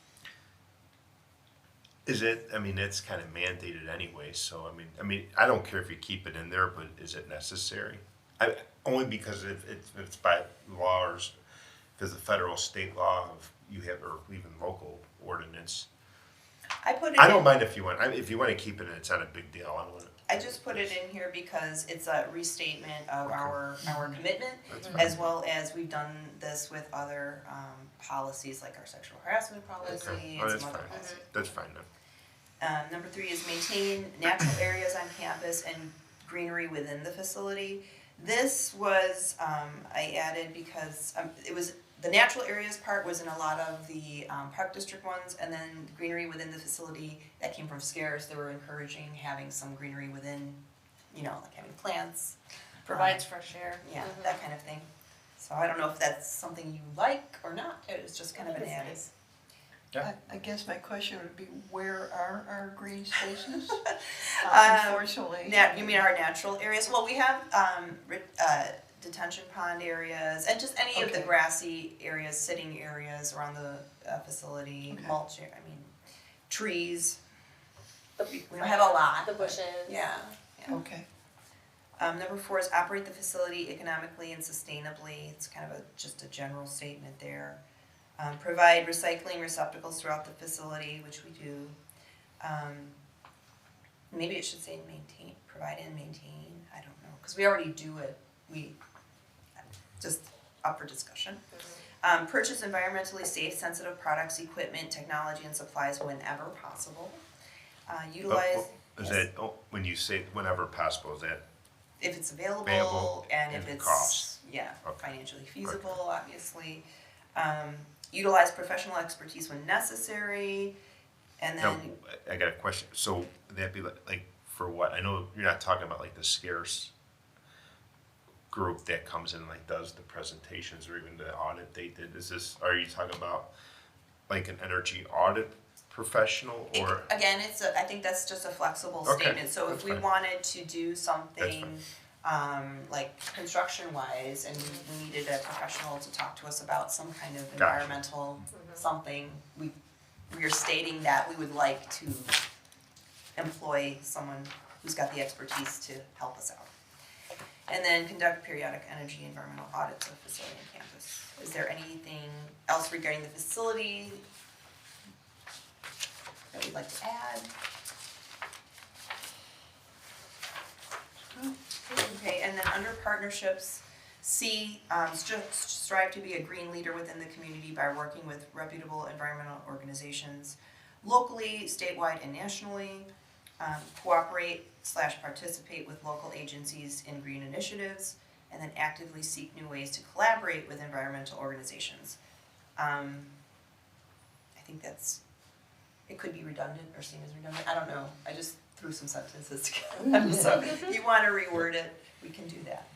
Is it, I mean, it's kind of mandated anyway, so I mean, I don't care if you keep it in there, but is it necessary? Only because if it's by law or if there's a federal, state law of you have, or even local ordinance. I put it I don't in, mind if you want to keep it in, it's not a big deal, I don't want to. I just put it in here because it's a restatement of Okay. our commitment, That's fine. as well as we've done this with other, policies, like our sexual harassment policy Okay. and Oh, that's some other fine, policies. that's fine then. Number three is maintain natural areas on campus and greenery within the facility. This was, I added because, it was, the natural areas part was in a lot of the, park district ones, and then greenery within the facility, that came from Scares, they were encouraging having some greenery within, you know, like having plants. Provides fresh air. Yeah, that kind of thing. So I don't know if that's something you like or not, it was just kind of an It's add. nice. I guess my question would be, where are our green spaces? Um, Unfortunately. You mean our natural areas? Well, we have detention pond areas and just any of the Okay. grassy areas, sitting areas around the facility, Okay. mulch, trees. The We don't have a lot. The bushes. Yeah. Okay, Number 4 is operate the facility economically and sustainably. It's kind of just a general statement there. Provide recycling receptacles throughout the facility, which we do. Maybe it should say maintain, provide and maintain, I don't know, because we already do it. We, just up for discussion. Purchase environmentally safe, sensitive products, equipment, technology, and supplies whenever possible. Utilize. Is that, when you say whenever possible, is that, If it's available Available and if and it's, cost. yeah, Okay. financially feasible, obviously. Utilize professional expertise when necessary, and now, then, I got a question, so that'd be like, for what, I know you're not talking about like the scarce group that comes in and like does the presentations or even the audit they did, are you talking about like an energy audit professional or? again, I think that's just a flexible Okay, statement, so if that's we fine. wanted to do something, like construction wise, and we needed a professional to talk to us about some kind of Gotcha. environmental something, we are stating that we would like to employ someone who's got the expertise to help us out. And then conduct periodic energy and environmental audits of facility and campus. Is there anything else regarding the facility that we'd like to add? Okay, and then under partnerships, C, strive to be a green leader within the community by working with reputable environmental organizations locally, statewide, and nationally. Cooperate/participate with local agencies in green initiatives, and then actively seek new ways to collaborate with environmental organizations. I think it could be redundant or seen as redundant, I don't know, I just threw some sentences together. So if you wanna reword it, we can do that.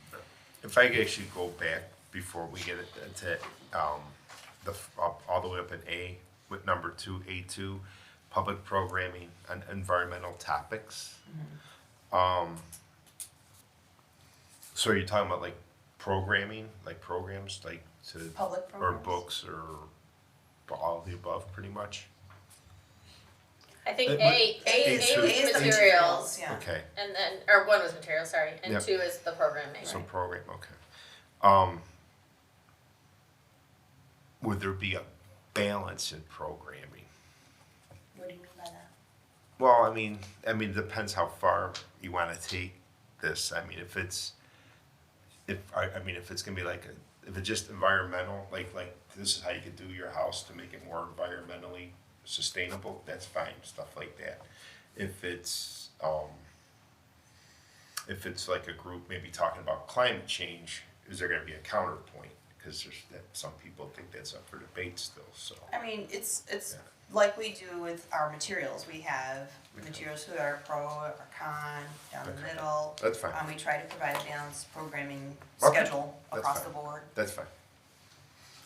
If I could actually go back before we get into, all the way up at A, with number 2, A2, public programming on environmental topics. So are you talking about like programming, like programs, like to, Public or programs. books, or all of the above, pretty much? I think But- A A is the materials, yeah. Okay, and then, or 1 was materials, sorry, and Yep. 2 is the programming. so program, okay. Would there be a balance in programming? What do you mean by that? Well, I mean, it depends how far you wanna take this. I mean, if it's gonna be like if it's just environmental, like this is how you could do your house to make it more environmentally sustainable, that's fine, stuff like that. If it's like a group maybe talking about climate change, is there gonna be a counterpoint? Because some people think that's up for debate still, so. I mean, it's Yeah. like we do with our materials, we have materials who are pro or con, down the Okay. middle. That's fine, We try to provide a balanced programming Okay. schedule That's across fine. the board. that's fine.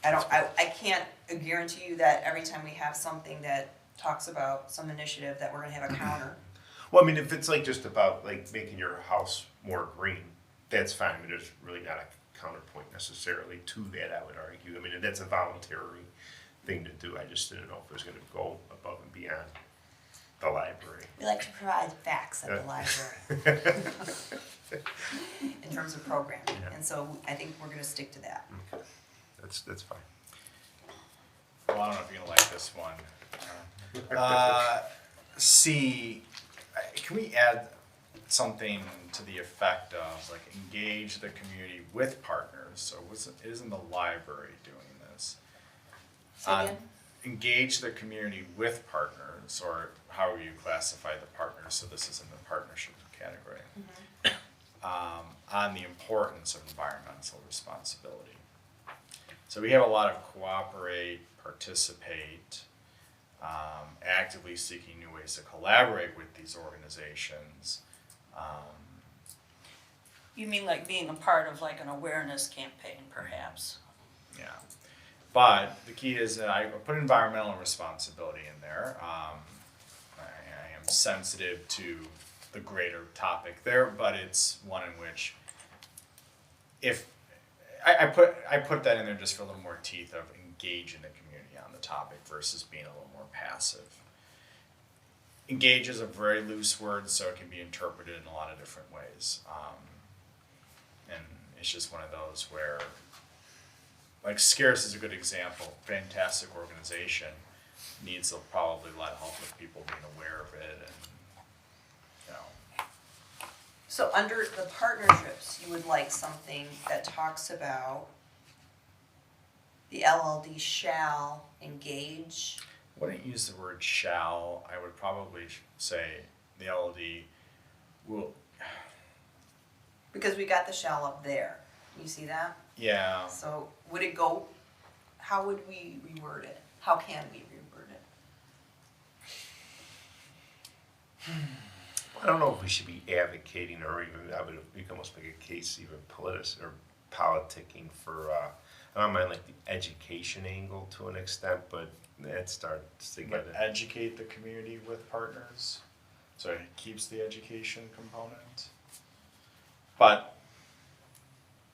I can't guarantee you that every time we have something that talks about some initiative that we're gonna have a counter. Well, I mean, if it's like just about like making your house more green, that's fine. I mean, there's really not a counterpoint necessarily to that, I would argue. I mean, that's a voluntary thing to do. I just didn't know if it was gonna go above and beyond the library. We like to provide facts at the Yeah. library in terms of programming, Yeah. and so I think we're gonna stick to that. Okay. That's fine. Well, I don't know if you're gonna like this one. C, can we add something to the effect of like engage the community with partners? So isn't the library doing this? Say again? Engage the community with partners, or how you classify the partners, so this is in the partnership category. On the importance of environmental responsibility. So we have a lot of cooperate, participate, actively seeking new ways to collaborate with these organizations. You mean like being a part of like an awareness campaign perhaps? Yeah. But the key is that I put environmental responsibility in there. I am sensitive to the greater topic there, but it's one in which if I put that in there just for a little more teeth of engage in the community on the topic versus being a little more passive. Engage is a very loose word, so it can be interpreted in a lot of different ways. And it's just one of those where, like Scarce is a good example, fantastic organization, needs probably a lot of help with people being aware of it and, you know. So under the partnerships, you would like something that talks about the LLD shall engage. Wouldn't use the word shall, I would probably say the LLD will, Because we got the shall up there. You see that? yeah. So would it go, how would we reword it? How can we reword it? I don't know if we should be advocating or even, I would almost make a case even politicking for, I don't mind like the education angle to an extent, but that starts to get But it. educate the community with partners, so it keeps the education component. But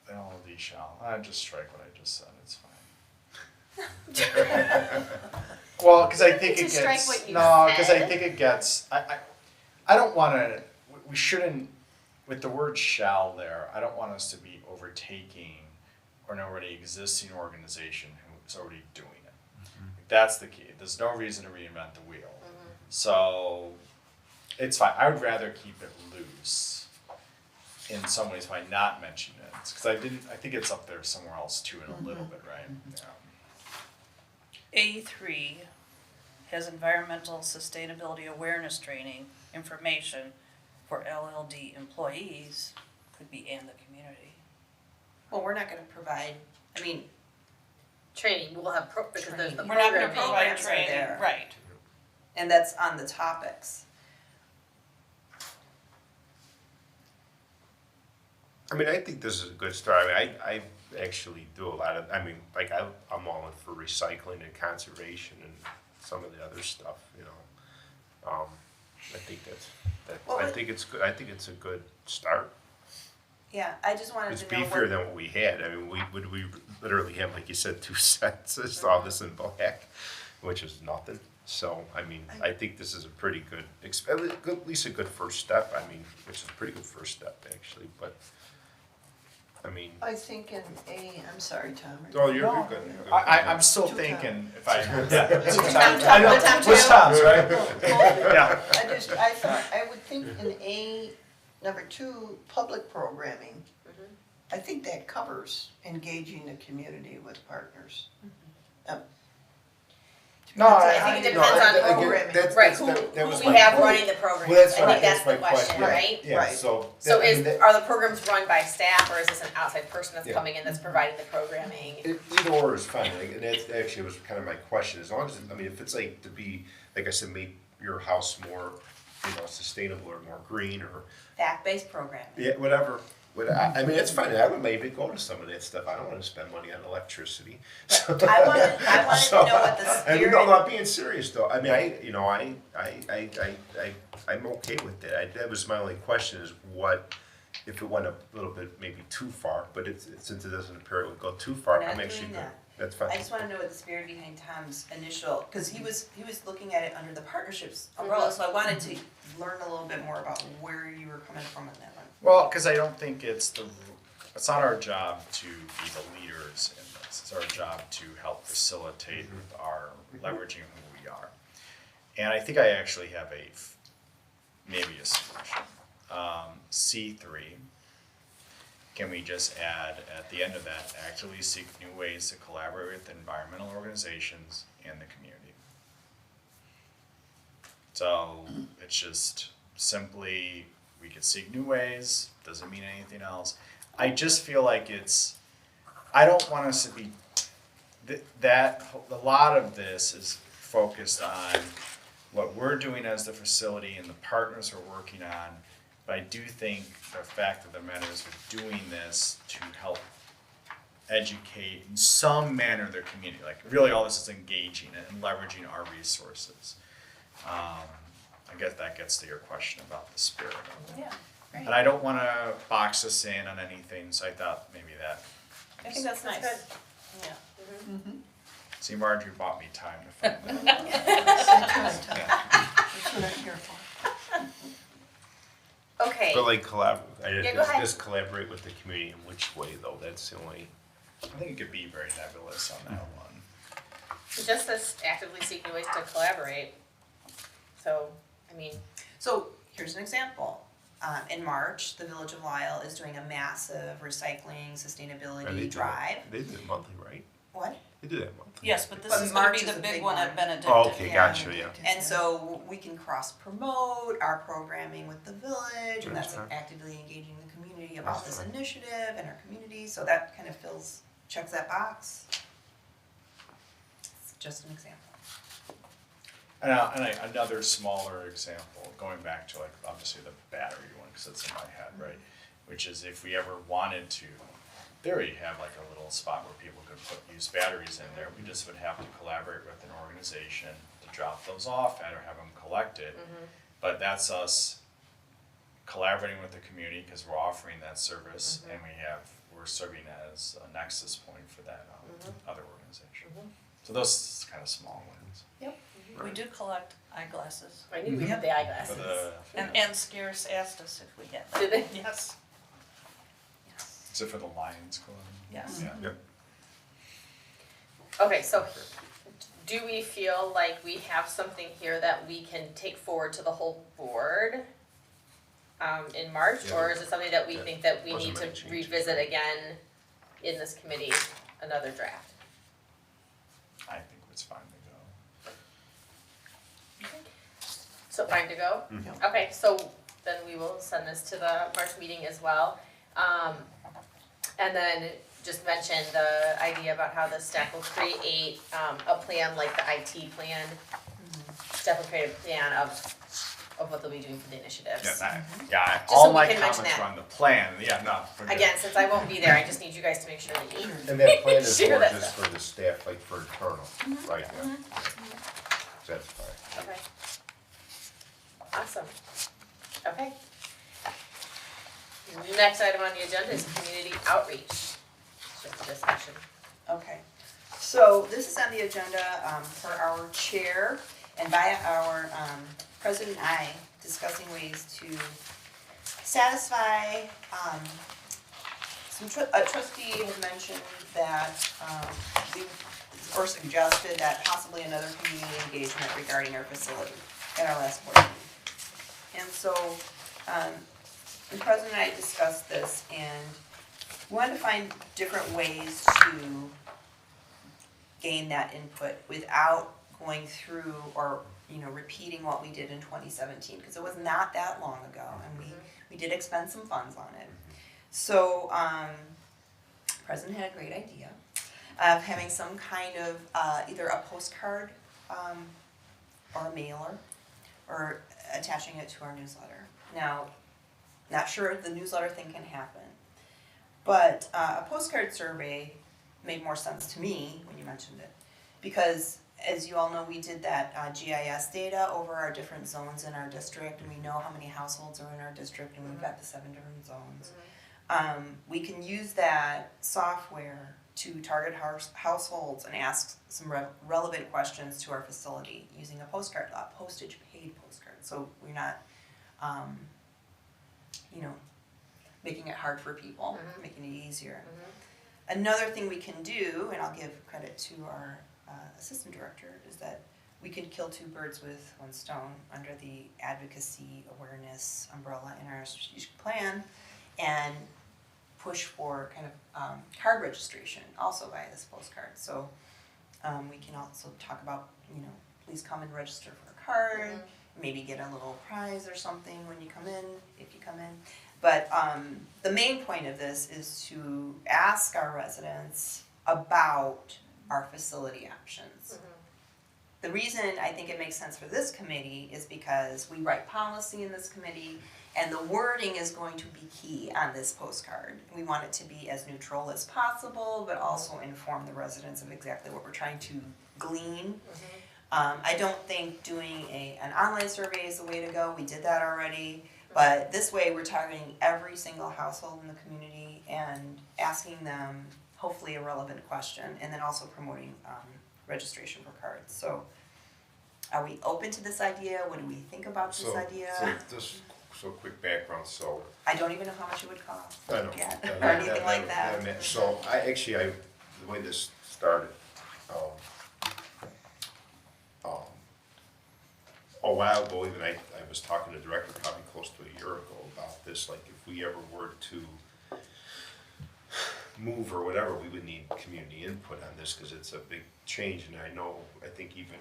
the LLD shall, I just strike what I just said, it's fine. Well, cause I think it Just strike gets, what you no, cause I said. think it gets, I don't wanna, we shouldn't, with the word shall there, I don't want us to be overtaking an already existing organization who's already doing it. That's the key. There's no reason to reinvent the wheel. So it's fine. I would rather keep it loose in some ways by not mentioning it. Because I think it's up there somewhere else too in a little bit, right? Yeah. A3 has environmental sustainability awareness training information for LLD employees, could be and the community. Well, we're not gonna provide, I mean, Training, we'll have because there's the Training. We're not gonna programming. provide Programs are training, there. right. and that's on the topics. I mean, I think this is a good start. I mean, I actually do a lot of, I mean, like I'm all in for recycling and conservation and some of the other stuff, you know. I think Well, I think it's good, I think it's a good start. Yeah, I just wanted It's to know beefier what, than what we had. I mean, we literally have, like you said, 2 sentences, all this in black, which is nothing. So, I mean, I think this is a pretty good, at least a good first step. I mean, which is a pretty good first step, actually, but, I mean, I think in I'm sorry, Tom. oh, you're good. I'm still Two thinking if I, times. yeah. Tom, I know, what Tom what's too? Tom's, right? Yeah. Yeah. I thought, I would think in A, number 2, public programming, I think that covers engaging the community with partners. No, I think it depends on who, right, who we have running the programs, Well, that's I right, think that's that's the my question, question, right? Yeah, Right. so. So I mean, is, that- are the programs run by staff, or is this an outside person that's Yeah. coming in that's providing the programming? Either or is fine, like, and that actually was kind of my question, as long as, I mean, if it's like to be, like I said, make your house more, you know, sustainable or more green or, fact-based programming. yeah, whatever. I mean, it's fine, I would maybe go to some of that stuff, I don't wanna spend money on electricity. I wanted to know what the I mean, no, spirit, I'm not being serious though, I mean, I'm okay with that, that was my only question is what, if it went a little bit maybe too far, but since it doesn't appear it would go too far, We're not I'm actually doing good, that. that's fine. I just wanna know what the spirit behind Tom's initial, cause he was looking at it under the partnerships umbrella, so I wanted to learn a little bit more about where you were coming from in that one. Well, because I don't think it's not our job to be the leaders in this. It's our job to help facilitate our leveraging who we are. And I think I actually have maybe a solution. C3, can we just add at the end of that, actively seek new ways to collaborate with environmental organizations and the community? So it's just simply, we could seek new ways, doesn't mean anything else. I just feel like I don't want us to be, a lot of this is focused on what we're doing as the facility and the partners we're working on. But I do think the fact of the matter is we're doing this to help educate in some manner their community. Like really all this is engaging it and leveraging our resources. I guess that gets to your question about the spirit of it. Yeah, And I don't wanna box us in on anything, so I thought maybe that, I think that's nice. Good. Yeah. see Marjorie bought me time to find that. That's what I'm here for. Okay, But like go ahead. just collaborate with the community in which way though, that's the only. I think it could be very nebulous on that one. just as actively seeking ways to collaborate. So, I mean, So here's an example. In March, the Village of Lisle is doing a massive recycling sustainability drive. They did it monthly, right? What? They do that monthly. Yes, but this But is gonna March be is the a big big one one. at Benedictine. Oh, okay, Yeah. gotcha, yeah. And so we can cross-promote our programming with the village, and that's That's right. actively engaging the community about That's this right. initiative and our community, so that kind of checks that box. It's just an example. Another smaller example, going back to like obviously the battery one, because it's in my head, right? Which is if we ever wanted to, there you have like a little spot where people could use batteries in there. We just would have to collaborate with an organization to drop those off at or have them collected. But that's us collaborating with the community because we're offering that service and we're serving as a nexus point for that other organization. So those kind of small ones. We do collect eyeglasses, I knew we had the For eyeglasses. and Scarce asked us if we get them. Did they? Yes, Is it for the Lions Club? yes. Yeah. Yep. Okay, so do we feel like we have something here that we can take forward to the whole board in March? Yeah. Or is it something that we Yeah. think that we Wasn't need many to changes. revisit again in this committee, another draft? I think it's fine to So fine to go? Okay, so then we will send this to the March meeting as well. And then just mention the idea about how the staff will create a plan like the IT plan. Staff will create a plan of what they'll be doing for the initiatives. Yeah, so all we my can mention comments that. were on the plan, forget it. Again, since I won't be there, I just need you guys to make sure that you. And that plan is Share more that just stuff. for the staff, like for internal, right, yeah. That's fine. Okay. Awesome. Okay. Next item on the agenda is community outreach. Just a discussion. Okay, so this is on the agenda for our chair and by our president and I discussing ways to satisfy, a trustee had mentioned that or suggested that possibly another community engagement regarding our facility at our last board meeting. And so, the president and I discussed this and wanted to find different ways to gain that input without going through or, repeating what we did in 2017, because it was not that long ago, and we did expend some funds on it. So, president had a great idea of having some kind of, either a postcard, or a mailer, or attaching it to our newsletter. Now, not sure if the newsletter thing can happen, but a postcard survey made more sense to me when you mentioned it, because as you all know, we did that GIS data over our different zones in our district, and we know how many households are in our district, and we've got the 7 different zones. We can use that software to target households and ask some relevant questions to our facility using a postcard, a postage paid postcard. So we're not, making it hard for people, making it easier. Another thing we can do, and I'll give credit to our assistant director, is that we could kill 2 birds with 1 stone under the advocacy awareness umbrella in our strategic plan and push for kind of card registration also via this postcard. So we can also talk about, please come and register for a card, maybe get a little prize or something when you come in, if you come in. But the main point of this is to ask our residents about our facility options. the reason I think it makes sense for this committee is because we write policy in this committee, and the wording is going to be key on this postcard. We want it to be as neutral as possible, but also inform the residents of exactly what we're trying to glean. I don't think doing an online survey is the way to go, we did that already. But this way, we're targeting every single household in the community and asking them hopefully a relevant question, and then also promoting registration for cards. So are we open to this idea? What do we think about this idea? So quick background, so. I don't even know how much it would cost I know. yet, or anything like that. So the way this started, a while ago, even I was talking to the director probably close to a year ago about this, like if we ever were to move or whatever, we would need community input on this, cause it's a big change, and I think even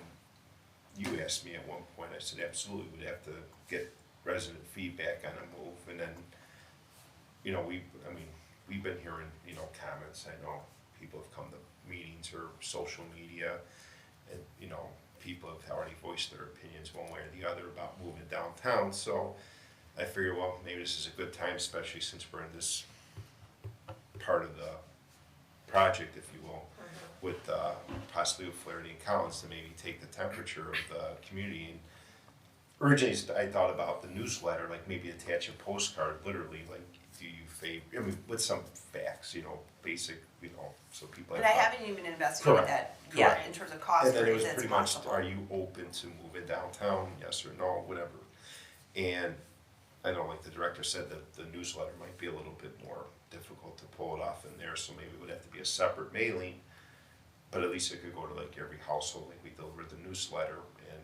you asked me at one point, I said absolutely, we'd have to get resident feedback on a move, and then, we've been hearing, comments, I know people have come to meetings or social media, and, people have already voiced their opinions one way or the other about moving downtown, so I figured, well, maybe this is a good time, especially since we're in this part of the project, if you will, with possibly with Flaherty and Collins, to maybe take the temperature of the community. And originally, I thought about the newsletter, like maybe attach a postcard, literally, like, do you favor, with some facts, basic, so people. And I haven't even investigated Correct. that yet Correct. in terms of cost And or then it if was it's pretty much, possible. are you open to moving downtown, yes or no, whatever. And I know, like the director said, that the newsletter might be a little bit more difficult to pull it off in there, so maybe it would have to be a separate mailing. But at least it could go to like every household, like we delivered the newsletter, and,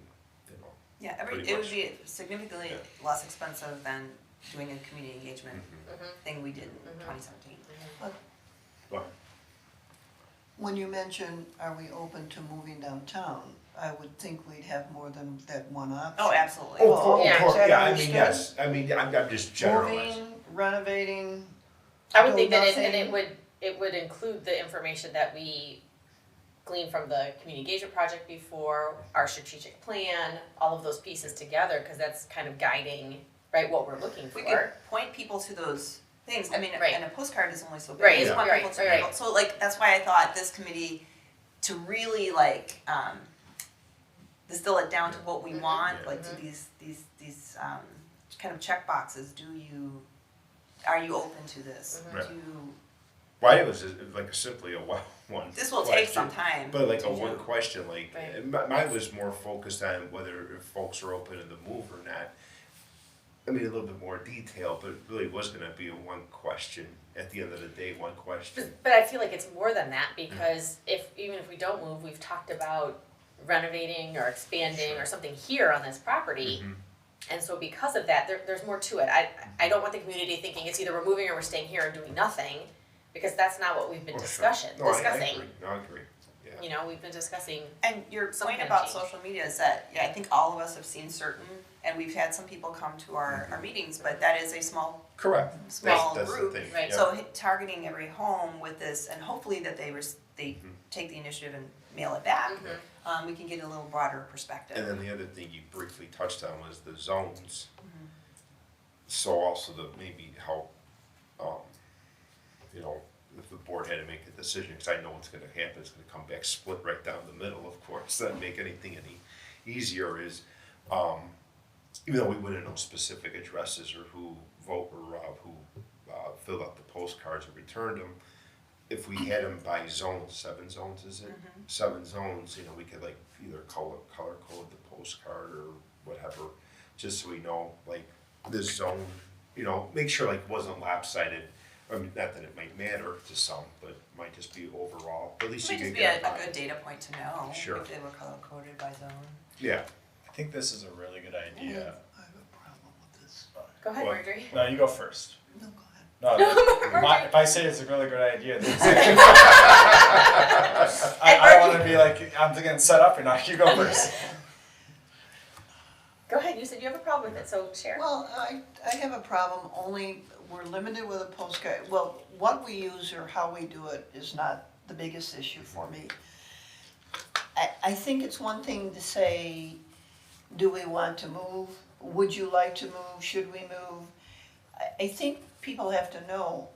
Yeah, pretty it would much. be significantly less expensive than doing a community engagement thing we did in 2017. Go ahead. When you mention, are we open to moving downtown, I would think we'd have more than that one option. Oh, absolutely. Oh, yeah. is that Yeah, understood? yes, I'm just generalizing. Moving, renovating, I would do think that and nothing. it would include the information that we gleaned from the community engagement project before, our strategic plan, all of those pieces together, cause that's kind of guiding, right, what we're looking We for. could point people to those things, I mean, Right. and a postcard is only so big, Right, we just want right, people to right. be able, so like, that's why I thought this committee, to really like, distill it down to what we want, like to these kind of check boxes, are you open to this? Right. Do you, Why it was like simply a one. this will take question. some time. But like to a one do. question, like, Right. mine was more focused on whether if folks are open to the move or not. I mean, a little bit more detail, but it really was gonna be a one question, at the end of the day, one question. But I feel like it's more than that, because even if we don't move, we've talked about renovating or expanding or something here on this property. Mhm. And so because of that, there's more to it. I don't want the community thinking it's either we're moving or we're staying here and doing nothing, because that's not what we've been Oh, sure. discussing. No, I agree, no, I agree, yeah. We've been discussing. And your Some point kind of about change. social media is that, I think all of us have seen certain, and we've had some people come to our meetings, but that is a small Correct, small that's the group. thing, Right. yeah. So targeting every home with this, and hopefully that they take the initiative and mail it back, we can get a little broader perspective. And then the other thing you briefly touched on was the zones. So also maybe how, if the board had to make a decision, because I know what's gonna happen, it's gonna come back split right down the middle, of course, doesn't make anything any easier, is, even though we wouldn't know specific addresses or who who filled out the postcards or returned them, if we had them by zones, 7 zones, is it? 7 zones, we could like either color code the postcard or whatever, just so we know, like, this zone, make sure like it wasn't lopsided. I mean, not that it might matter to some, but it might just be overall, at least It you might could just be get. a good data point to know Sure. if they were color coded by zone. Yeah, I think this is a really good idea. I have a problem with this. Go ahead, What? Marjorie. No, you go first. No, go ahead. No, if I say it's a really good idea, then I don't wanna be like, I'm getting set up or not, you go first. Go ahead, you said you have a problem with it, so share. Well, I have a problem, only we're limited with a postcard. Well, what we use or how we do it is not the biggest issue for me. I think it's one thing to say, do we want to move? Would you like to move? Should we move? I think people have to know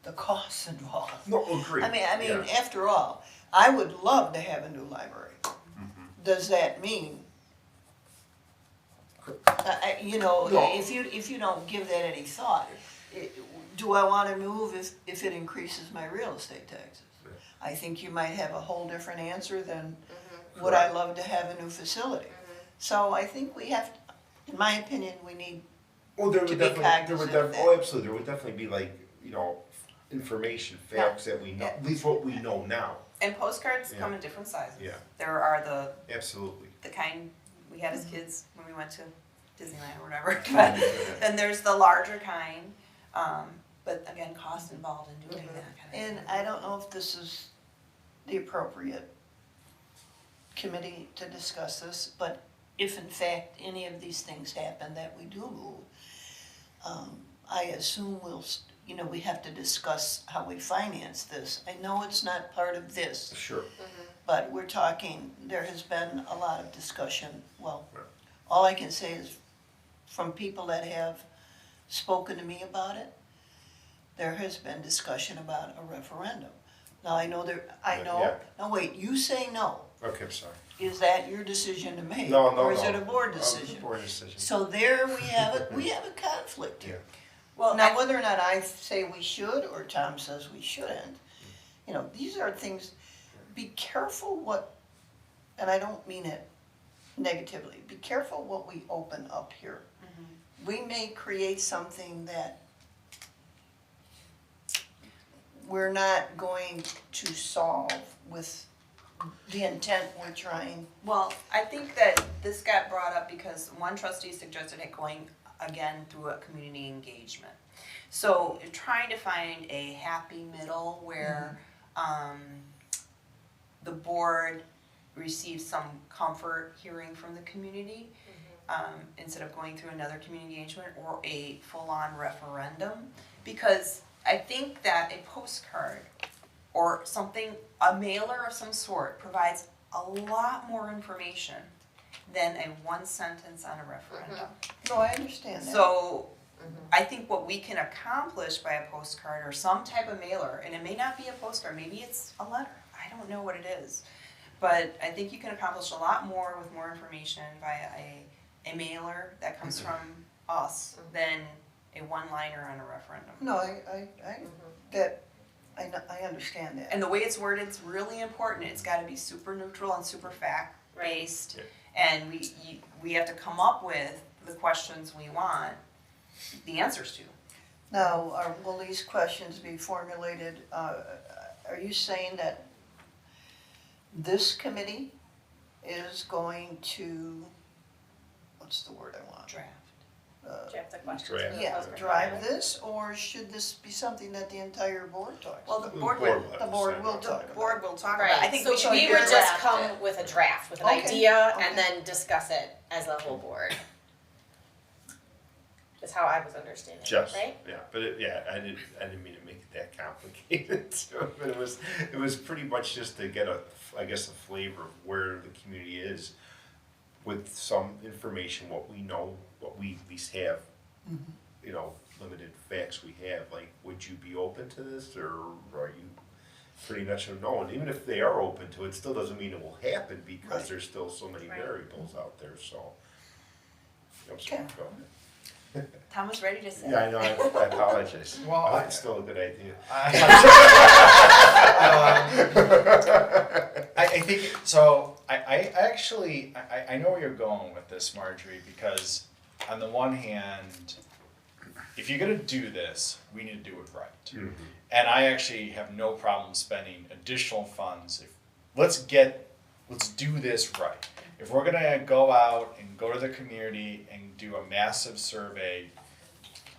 the costs involved. No, agree. I mean, Yeah. after all, I would love to have a new library. Does that mean? You know, No. if you don't give that any thought, do I wanna move if it increases my real estate taxes? Yeah. I think you might have a whole different answer than, would I Correct. love to have a new facility? So I think we have, in my opinion, we need, Well, there to would be definitely, cognizant of that. oh, absolutely, there would definitely be like, you know, information, facts that we know, Yeah. at least what we know now. And postcards Yeah. come in different sizes. Yeah. There are Absolutely. the kind we had as kids when we went to Disneyland or whatever. Mm-hmm. But then there's the larger kind, but again, cost involved in doing that kind of thing. and I don't know if this is the appropriate committee to discuss this, but if in fact any of these things happen that we do move, I assume you know, we have to discuss how we finance this. I know it's not part of this, Sure. but we're talking, there has been a lot of discussion. Well, Right. all I can say is from people that have spoken to me about it, there has been discussion about a referendum. Now, I know Yeah. no, wait, you say no. Okay, I'm sorry. Is that your decision to make? No, no, Or is no. it a board It's a decision? board decision. So there we have a conflict here. Well, Now, whether or not I say we should, or Tom says we shouldn't, you know, these are things, be careful what, and I don't mean it negatively, be careful what we open up here. We may create something that we're not going to solve with the intent we're trying. Well, I think that this got brought up because one trustee suggested it going again through a community engagement. So you're trying to find a happy middle where the board receives some comfort hearing from the community instead of going through another community engagement or a full-on referendum. Because I think that a postcard or something, a mailer of some sort, provides a lot more information than a one sentence on a referendum. No, I understand that. So I think what we can accomplish by a postcard or some type of mailer, and it may not be a postcard, maybe it's a letter, I don't know what it is. But I think you can accomplish a lot more with more information via a mailer that comes from us than a one-liner on a referendum. No, I understand that. And the way it's worded is really important. It's got to be super neutral and super fact-based. Right. And we have to come up with the questions we want the answers to. Now, will these questions be formulated, are you saying that this committee is going to, what's the word I want? Draft. Draft the questions. Draft. for the Yeah, postcard. drive this, or should this be something that the entire board talks Well, about? the board will will, have The to board say will that. talk the about board it. will talk about it. I Right, think so we should we be would just draft come it. with a draft, with an Okay, idea, okay. and then discuss it as a whole board. Is how I was understanding it, Just, right? yeah, but I didn't mean to make it that complicated, but it was pretty much just to get a flavor of where the community is with some information, what we know, what we at least have, you know, limited facts we have, like, would you be open to this, or are you pretty much a no? And even if they are open to it, still doesn't mean it will happen, because Right. there's still so many Right. variables out there, so. I'm sorry, Okay. go ahead. Tom was ready to say. Yeah, I know, I apologize. Well, I think it's still a good idea. I think so. I actually I know where you're going with this, Marjorie, because on the one hand, if you're gonna do this, we need to do it right. And I actually have no problem spending additional funds. Let's do this right. If we're gonna go out and go to the community and do a massive survey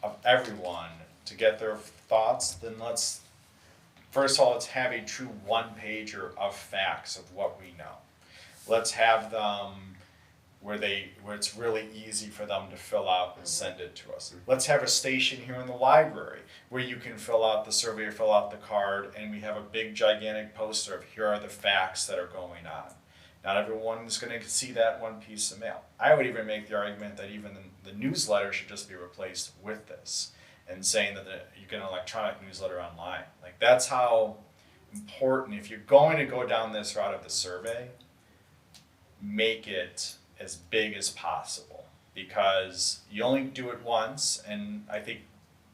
of everyone to get their thoughts, then first of all, let's have a true one-pager of facts of what we know. Let's have them where it's really easy for them to fill out and send it to us. Let's have a station here in the library where you can fill out the survey or fill out the card, and we have a big gigantic poster of here are the facts that are going on. Not everyone is going to see that one piece of mail. I would even make the argument that even the newsletter should just be replaced with this, and saying that you get an electronic newsletter online. Like, that's how important, if you're going to go down this route of the survey, make it as big as possible, because you only do it once. And I think,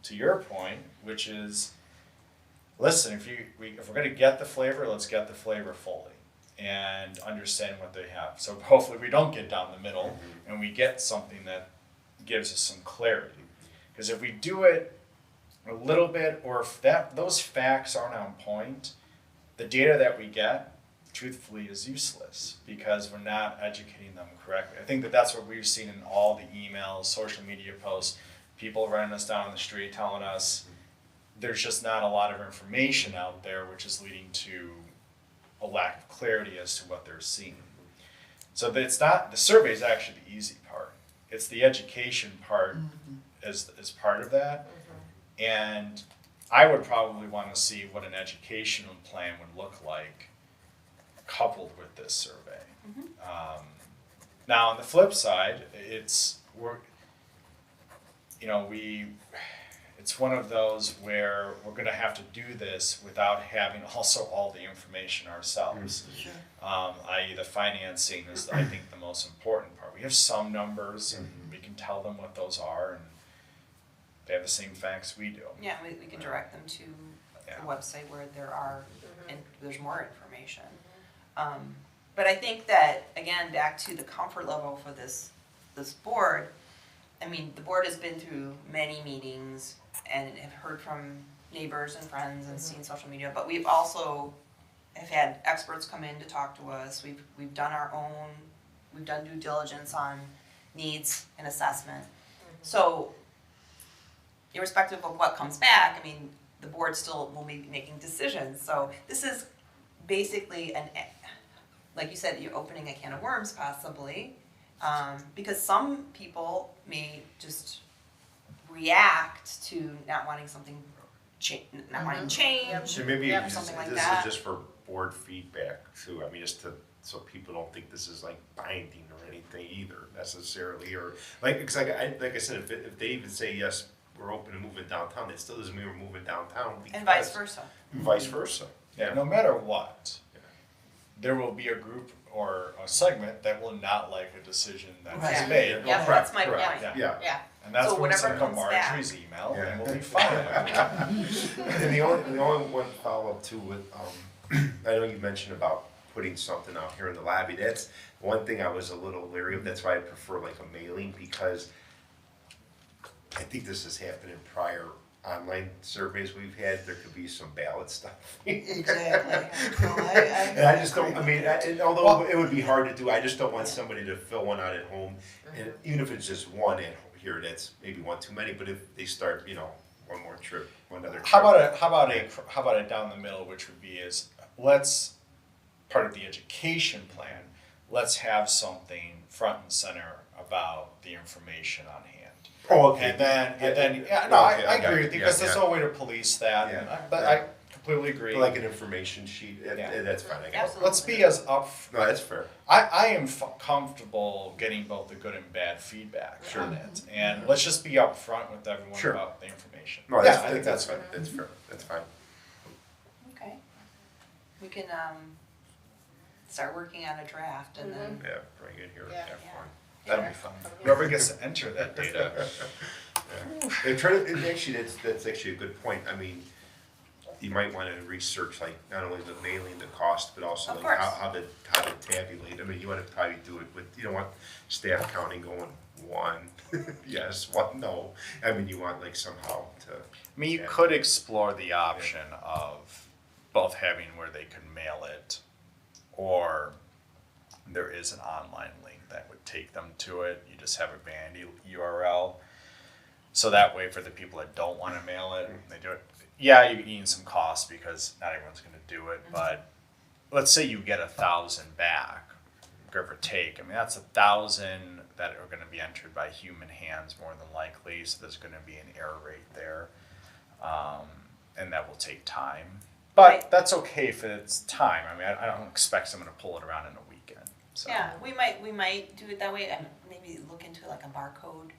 to your point, which is, listen, if we're going to get the flavor, let's get the flavor fully and understand what they have. So hopefully we don't get down the middle and we get something that gives us some clarity. Because if we do it a little bit, or if those facts aren't on point, the data that we get, truthfully, is useless, because we're not educating them correctly. I think that's what we've seen in all the emails, social media posts, people running us down the street telling us there's just not a lot of information out there, which is leading to a lack of clarity as to what they're seeing. So it's not, the survey is actually the easy part. It's the education part as part of that. And I would probably want to see what an educational plan would look like coupled with this survey. Now on the flip side, it's one of those where we're going to have to do this without having also all the information ourselves. Sure. I.e. the financing is, I think, the most important part. We have some numbers, and we can tell them what those are, and they have the same facts we do. Yeah, we can direct them to Yeah. the website where there's more information. But I think that, again, back to the comfort level for this board, I mean, the board has been through many meetings and have heard from neighbors and friends and seen social media, but we've also have had experts come in to talk to us. We've done due diligence on needs and assessment. So irrespective of what comes back, I mean, the board still will be making decisions. So this is basically like you said, you're opening a can of worms possibly, because some people may just react to not wanting something, not wanting change, So maybe or this something like is that. just for board feedback too. I mean, so people don't think this is like binding or anything either necessarily, or because like I said, if they even say yes, we're open to moving downtown, it still doesn't mean we're moving downtown. And vice versa. Vice versa. Yeah, no matter what, there will be a group or a segment that will not like a decision that's Right. made. Yeah, Correct, that's my correct, point. yeah. Yeah. Yeah. And that's So when we whatever send to comes back. Marjorie's email, Yeah. and we'll be fine. And the only one follow up too with I know you mentioned about putting something out here in the lobby. That's one thing I was a little leery of. That's why I prefer like a mailing, because I think this has happened in prior online surveys we've had. There could be some ballot stuff. Exactly. No, And I just don't, I mean, and although it would be hard to do, I just don't want somebody to fill one out at home. And even if it's just one at here, that's maybe one too many, but if they start, one more trip, one other trip. How about a down the middle, which would be let's, part of the education plan, let's have something front and center about the information on hand. Oh, okay. And then, Okay, I agree with you, yeah, because there's yeah. no way to police that, Yeah. but I completely agree. Like an information sheet, Yeah. that's fine, I guess. Absolutely. Let's be as No, that's fair. I am comfortable getting both the good and bad feedback Sure. on it, and let's just be upfront with everyone Sure. about the information. No, Yeah, I think that's that's fine, that's fair, that's fine. Okay. We can start working on a draft and then. Yeah, bring it here, Yeah. have fun. That'll be fun. Whoever gets to enter that data. And actually, that's actually a good point. I mean, you might want to research like not only the mailing, the cost, but also Of like course. how to tabulate. I mean, you want to probably do it with, you don't want staff counting going one, yes, one no. I mean, you want like somehow to. I mean, you could explore the option of both having where they can mail it, or there is an online link that would take them to it. You just have a banned URL. So that way, for the people that don't want to mail it, they do it. Yeah, you're eating some cost because not everyone's going to do it. But let's say you get 1,000 back, give or take. I mean, that's 1,000 that are going to be entered by human hands more than likely. So there's going to be an error rate there, and that will take time. But Right. that's okay if it's time. I mean, I don't expect someone to pull it around in a weekend. So. Yeah, we might do it that way, and maybe look into like a barcode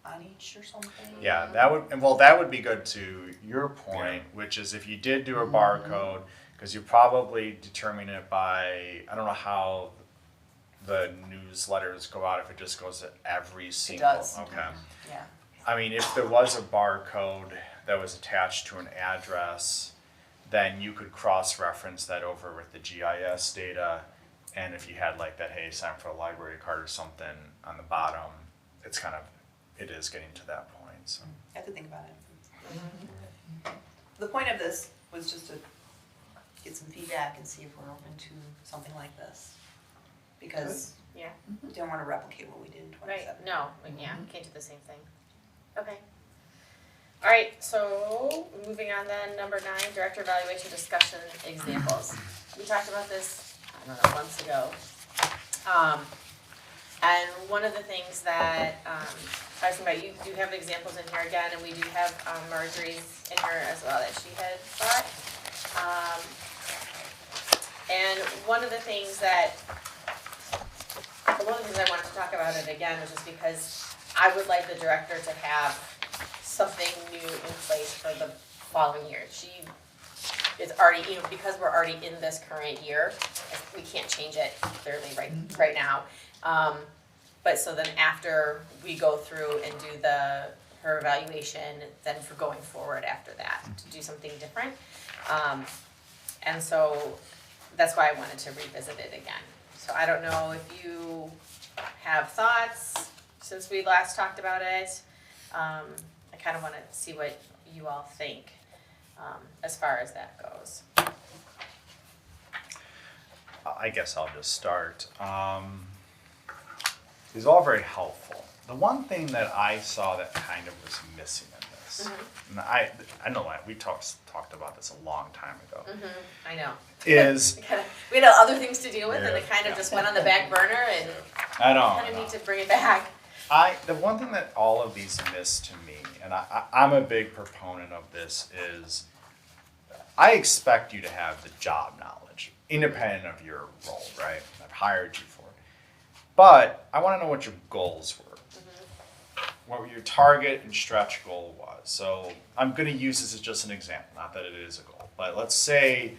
on each or something. Yeah, that would be good to your point, which is if you did do a barcode, because you probably determine it by, I don't know how the newsletters go out, if it just goes to every single. does. Okay. Yeah. I mean, if there was a barcode that was attached to an address, then you could cross-reference that over with the GIS data. And if you had like that, hey, sign for a library card or something on the bottom, it is getting to that point, so. I have to think about it. The point of this was just to get some feedback and see if we're open to something like this. Because Yeah. we don't wanna replicate what we did in Right, 27. no, yeah, can't do the same thing. Okay. All right, so moving on then, number 9, director evaluation discussion examples. We talked about this, I don't know, months ago. And one of the things that, I was thinking about, you do have examples in here again, and we do have Marjorie's in here as well that she had thought. And one of the things I wanted to talk about it again was just because I would like the director to have something new in place for the following year. She is already, because we're already in this current year, we can't change it clearly right now. But so then after we go through and do her evaluation, then for going forward after that, to do something different. And so that's why I wanted to revisit it again. So I don't know if you have thoughts since we last talked about it. I kind of want to see what you all think as far as that goes. I guess I'll just start. These are all very helpful. The one thing that I saw that kind of was missing in this, and I know that we talked about this a long time ago, I know. is We had other things to deal with, and it Yeah. kind of just went on the back burner, and I kind of know. need to bring it back. The one thing that all of these miss to me, and I'm a big proponent of this, is I expect you to have the job knowledge, independent of your role, right? I've hired you for it. But I want to know what your goals were. What your target and stretch goal was. So I'm going to use this as just an example, not that it is a goal. But let's say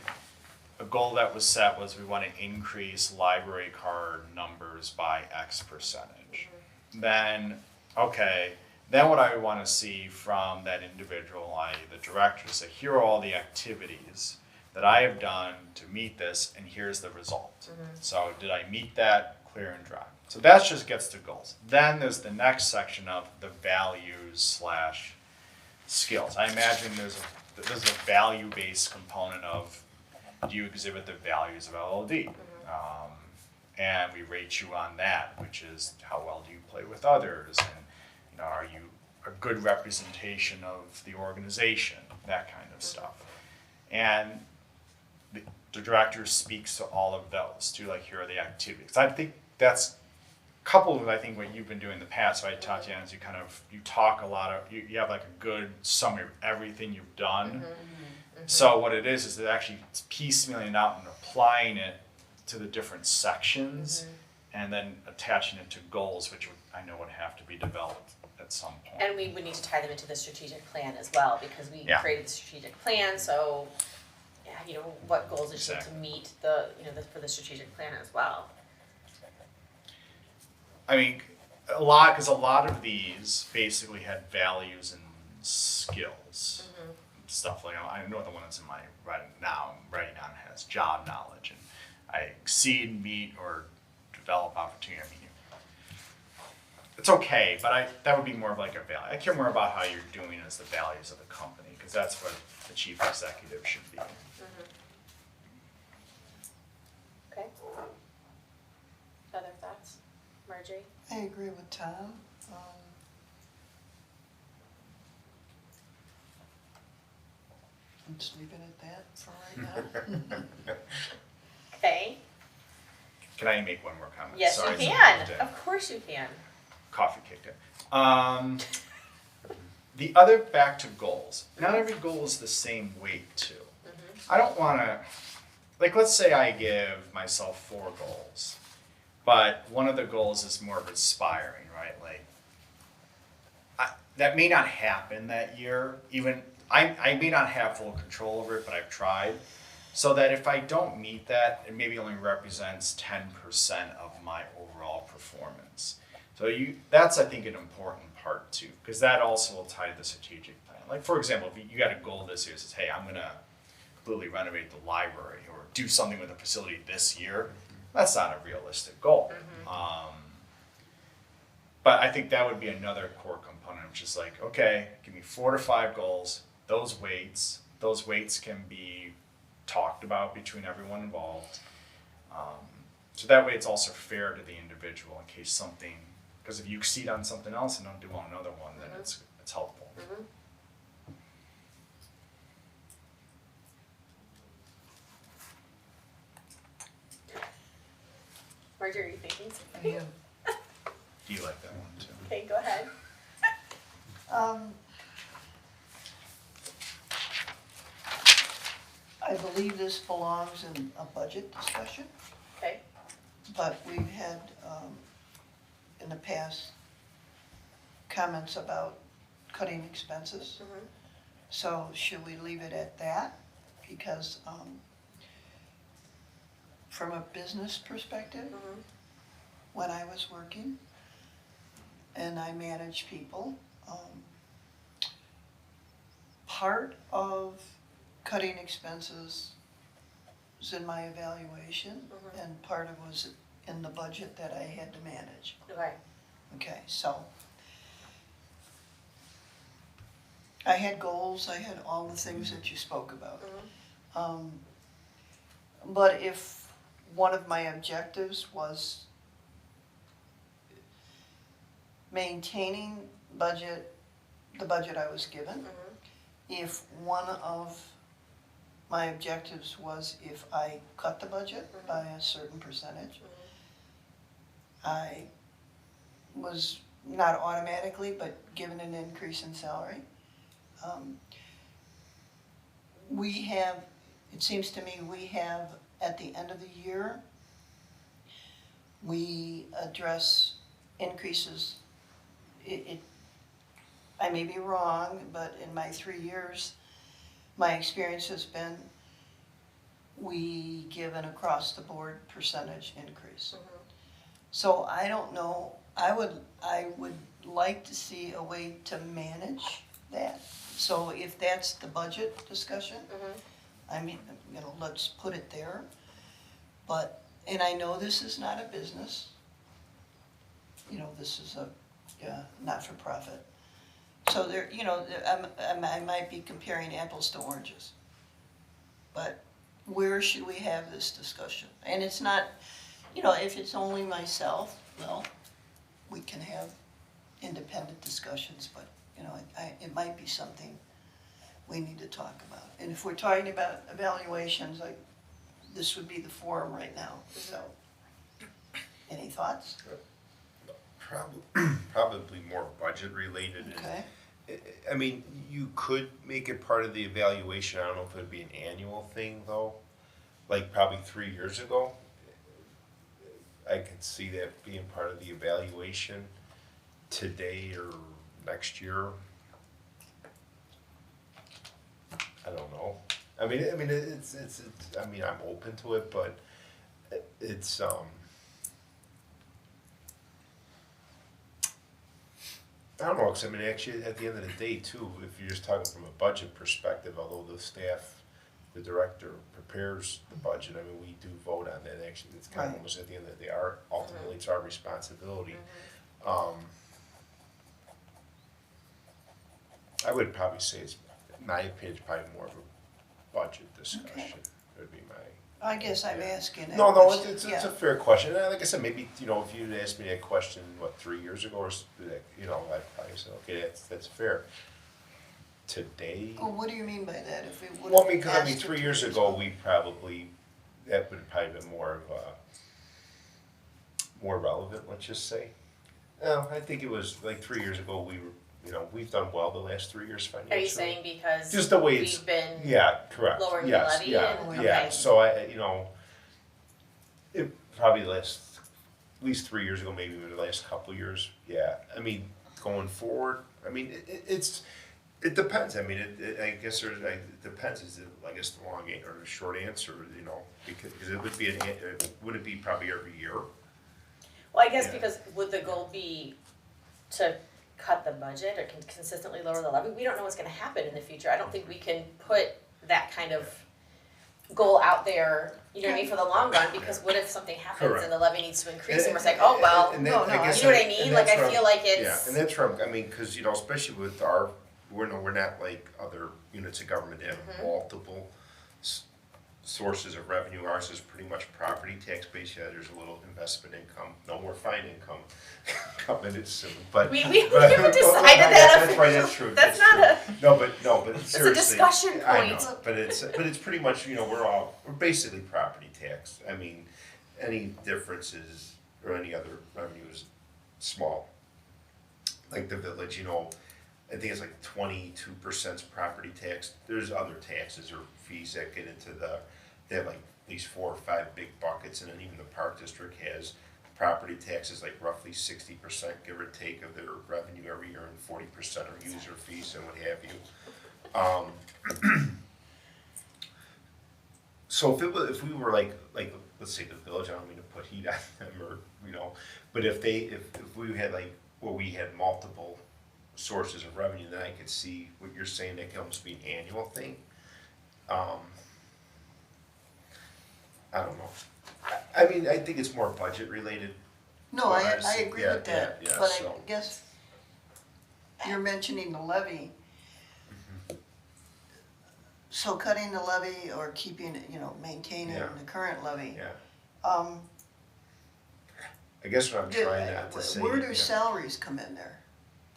a goal that was set was we want to increase library card numbers by X percentage. Then, okay, then what I want to see from that individual, i.e. the director, is say, here are all the activities that I have done to meet this, and here's the result. So did I meet that? Clear and dry. So that just gets to goals. Then there's the next section of the values / skills. I imagine there's a value-based component of, do you exhibit the values of LLD? And we rate you on that, which is how well do you play with others, and are you a good representation of the organization, that kind of stuff. And the director speaks to all of those too, like here are the activities. I think that's coupled with, I think, what you've been doing in the past, right, Tatiana, is you talk a lot of, you have like a good summary of everything you've done. So what it is it actually piecemealing out and applying it to the different sections, and then attaching it to goals, which I know would have to be developed at some point. And we would need to tie them into the strategic plan as well, because we Yeah. created the strategic plan, so, what goals is she to Exactly. meet for the strategic plan as well. I mean, a lot of these basically had values and skills, stuff like I know the one that's in my writing down has job knowledge, and I exceed, meet, or develop opportunity. I mean, it's okay, but that would be more of like a value. I care more about how you're doing as the values of the company, because that's what the chief executive should be. Okay. Other thoughts, Marjorie? I agree with Tom. Let's leave it at that for right now. Okay. Can I make one more comment? Yes, Sorry, you it's can. a bit- Of course you can. Coffee kicked in. The other, back to goals. Not every goal is the same weight too. I don't want to, like, let's say I give myself 4 goals. But one of the goals is more of inspiring, right? Like, that may not happen that year. Even I may not have full control over it, but I've tried. So that if I don't meet that, it maybe only represents 10% of my overall performance. So that's I think an important part too, because that also will tie to the strategic plan. Like for example, if you got a goal this year that says, hey, I'm gonna completely renovate the library or do something with the facility this year, that's not a realistic goal. But I think that would be another core component, which is like, okay, give me 4 to 5 goals, those weights can be talked about between everyone involved. So that way it's also fair to the individual in case something, because if you exceed on something else and don't do on another one, then it's helpful. Marjorie, are you thinking something? Do you like that one too? Okay, go ahead. I believe this belongs in a budget discussion, Okay. but we've had, in the past, comments about cutting expenses. So should we leave it at that? Because, from a business perspective, when I was working and I managed people, part of cutting expenses was in my evaluation and part of it was in the budget that I had to manage. Okay. Okay, so I had goals, I had all the things that you spoke about. But if one of my objectives was maintaining the budget I was given, if one of my objectives was if I cut the budget by a certain percentage, I was not automatically, but given an increase in salary. It seems to me we have, at the end of the year, we address increases. I may be wrong, but in my 3 years, my experience has been we give an across-the-board percentage increase. So I don't know, I would like to see a way to manage that. So if that's the budget discussion, I mean, let's put it there. But, and I know this is not a business. This is a not-for-profit. So there, I might be comparing apples to oranges. But where should we have this discussion? And it's not, if it's only myself, well, we can have independent discussions, but, it might be something we need to talk about. And if we're talking about evaluations, this would be the forum right now, so. Any thoughts? Probably more budget related. Okay. I mean, you could make it part of the evaluation. I don't know if it'd be an annual thing though. Like probably 3 years ago, I could see that being part of the evaluation today or next year. I don't know. I mean, it's. I mean, I'm open to it, but it's. I don't know, 'cause I mean, actually, at the end of the day, too, if you're just talking from a budget perspective, although the staff, the director prepares the budget, I mean, we do vote on that, actually, it's kind of Right. almost at the end of the day, ultimately, it's our responsibility. I would probably say it's, in my opinion, it's probably more of a budget discussion, would be my. I guess I'm asking. that No, question. it's Yeah. a fair question. And like I said, maybe, if you'd asked me that question, 3 years ago, or, I'd probably say, okay, that's fair. Today, Well, what do you mean by that? If we would well, have because, asked it 3 years ago, that would have probably been more of a, more relevant, let's just say. No, I think it was, like, 3 years ago, we've done well the last 3 years financially. Are you saying because Just the way it's, we've been yeah, correct. lowering the Yes, levy yeah, and- yeah. okay. So it probably last at least 3 years ago, maybe even the last couple of years, yeah. I mean, going forward, I mean, it depends. I mean, I guess it depends. Is it, I guess, the long or the short answer? You know, because it would be would it be probably every year? Well, I guess Yeah. because would the goal be to cut the budget or consistently lower the levy? We don't know what's gonna happen in the future. I don't think we can put that kind of goal out there, you know what I mean, for the long run, because what if something happens Correct. and the levy needs to increase and we're like, oh, well, And that- no, I guess you know what I and mean? Like, that's I where feel I'm- like it's. Yeah, and that's where I mean, because, you know, especially with our, we're not like other units of government that have Mm-hmm. multiple sources of revenue. Ours is pretty much property tax based. Yeah, there's a little investment income, no more fine income coming in soon, but. We but- haven't decided yeah, that That's right, that's true. That's true. not No, but a seriously. discussion I know, point. but it's pretty much, you know, we're basically property tax. I mean, any differences or any other revenue is small. Like the village, you know, I think it's like 22% property tax. There's other taxes or fees that get into they have like at least 4 or 5 big buckets, and then even the park district has property taxes like roughly 60%, give or take, of their revenue every year, and 40% are user fees and what have you. So if we were like let's say the village, I don't mean to put heat on them or, you know, but if we had like, well, we had multiple sources of revenue, then I could see what you're saying, that could almost be an annual thing. I don't know. I mean, I think it's more budget related. No, Well, I I see. agree Yeah, with that, yeah, but so- I guess you're mentioning the levy. So cutting the levy or keeping it, you know, maintaining Yeah. the current levy. Yeah. Um, I guess what I'm trying not to say. where do yeah. salaries come in there?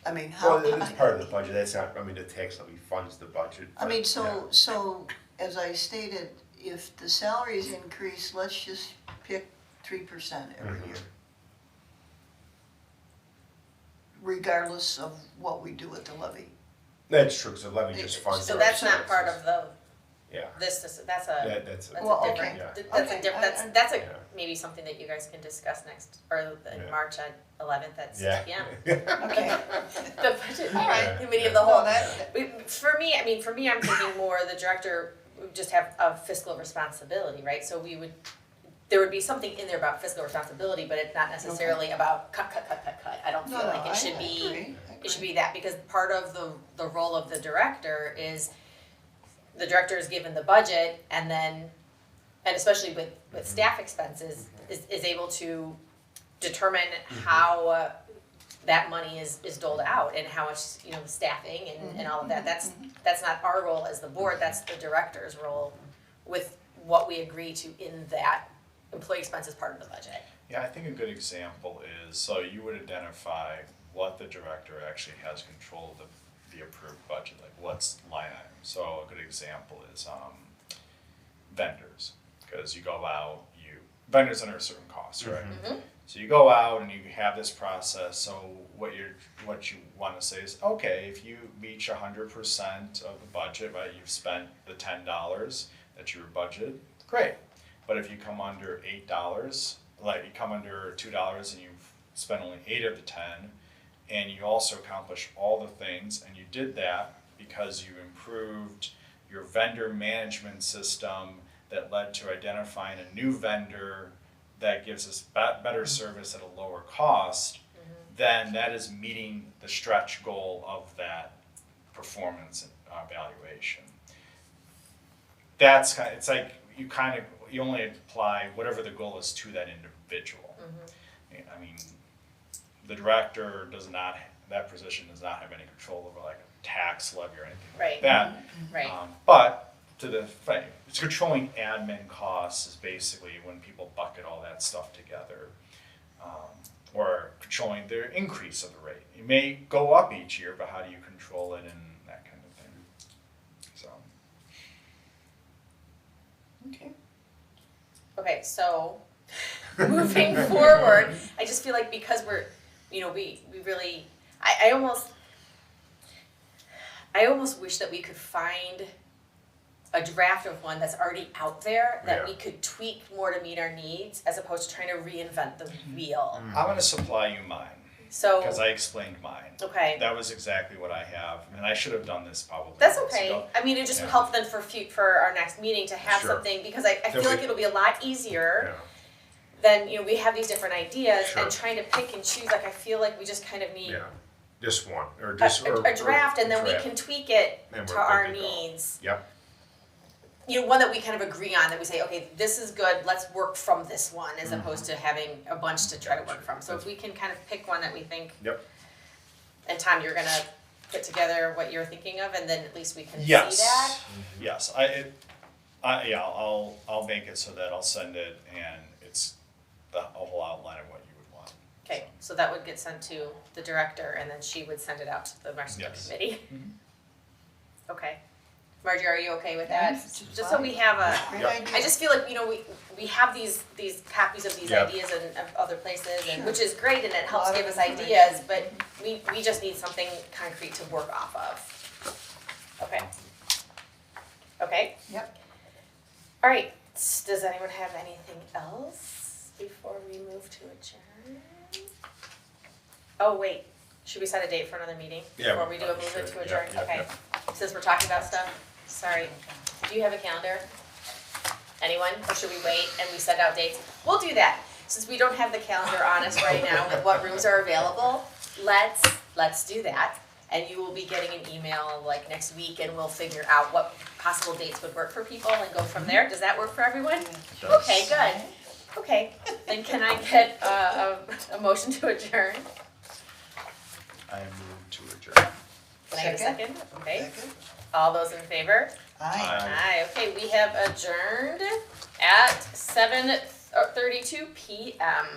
I mean, how? Well, it's part of the budget. That's not, I mean, the tax levy funds the budget. I mean, but, yeah. so as I stated, if the salaries increase, let's just pick 3% every Mhm. year. Regardless of what we do with the levy. That's true, because the levy just funds. So our that's not part expenses. of the, Yeah, that's a, that's that's Well, a okay. different, Yeah. that's Okay, a different, I- that's a, Yeah. maybe something that you guys can discuss next, or in Yeah. March at 11th at 6 yeah. p.m. Okay. The budget, right. committee of the No, whole. that, For me, I'm thinking more the director would just have a fiscal responsibility, right? So there would be something in there about fiscal responsibility, but it's not necessarily about cut. I don't feel no, like I it should be. agree. It should be that, because part of the role of the director is, the director is given the budget, and especially with staff expenses, is able to determine how that money is doled out, and how much, you know, staffing and all of that. That's not our role as the board, that's the director's role with what we agree to in that employee expenses part of the budget. Yeah, I think a good example is, so you would identify what the director actually has control of the approved budget, like what's line item. So a good example is vendors, because you go out, vendors under a certain cost, right? Mhm. So you go out and you have this process, so what you wanna say is, okay, if you reach 100% of the budget, right, you've spent the $10 that you were budgeted, great. But if you come under $8, like you come under $2 and you've spent only 8 of the 10, and you also accomplished all the things, and you did that because you improved your vendor management system that led to identifying a new vendor that gives us better service at a lower cost, then that is meeting the stretch goal of that performance evaluation. That's it's like you only apply whatever the goal is to that individual. I mean, the director that position does not have any control over like a tax levy or anything Right. like that. Right. But it's controlling admin costs is basically when people bucket all that stuff together, or controlling the increase of the rate. It may go up each year, but how do you control it and that kind of thing? So. Okay. Okay, so moving forward, I just feel like because we're, you know, we really, I almost wish that we could find a draft of one that's already out there that Yeah. we could tweak more to meet our needs as opposed to trying to reinvent the wheel. I'm gonna supply you mine, So, because I explained mine. okay, That was exactly what I have, and I should have done this probably that's months okay. ago. I mean, it just would Yeah. help then for our next meeting to have Sure. something, because I Then feel like we- it'll be a lot easier Yeah. than, you know, we have these different ideas Sure. and trying to pick and choose, like I feel like we just kind of need Yeah, just one, or a, just, or. a draft, and then we draft. can tweak it And to we're our good to go. needs. Yep, You know, one that we kind of agree on, that we say, okay, this is good, let's work from this one, as opposed to having a bunch to try to work from. So if we can kind of pick one that we think, yep, and Tom, you're gonna put together what you're thinking of, and then at least we can see Yes. that. Yes, yeah, I'll make it so that I'll send it and it's a whole outline of what you would want. Okay, so that would get sent to the director, and then she would send it out to the rest of the Yes. committee. Okay. Margie, are you okay with that? Yes, it's Just so we have a, Great Yep. idea. I just feel like, you know, we have these copies of these Yeah. ideas in of other places, and Sure. which is great, and it helps Lot of give us information. ideas, but we just need something concrete to work off of. Okay. Okay? Yep. All right, does anyone have anything else before we move to adjourn? Oh, wait, should we set a date for another meeting? Yeah, Before we do a probably move it should. to adjourn? Yeah, Okay, yeah, since we're talking about stuff, sorry. Do you have a calendar? Anyone, or should we wait and we set out dates? We'll do that, since we don't have the calendar on us right now with what rooms are available, let's do that. And you will be getting an email like next week, and we'll figure out what possible dates would work for people and go from there. Does that work for everyone? Okay, good. Okay, then can I get a motion to adjourn? I move to adjourn. Can I get a second? Okay, Second? all those in favor? Aye. Aye, okay, we have adjourned at 7:32 PM.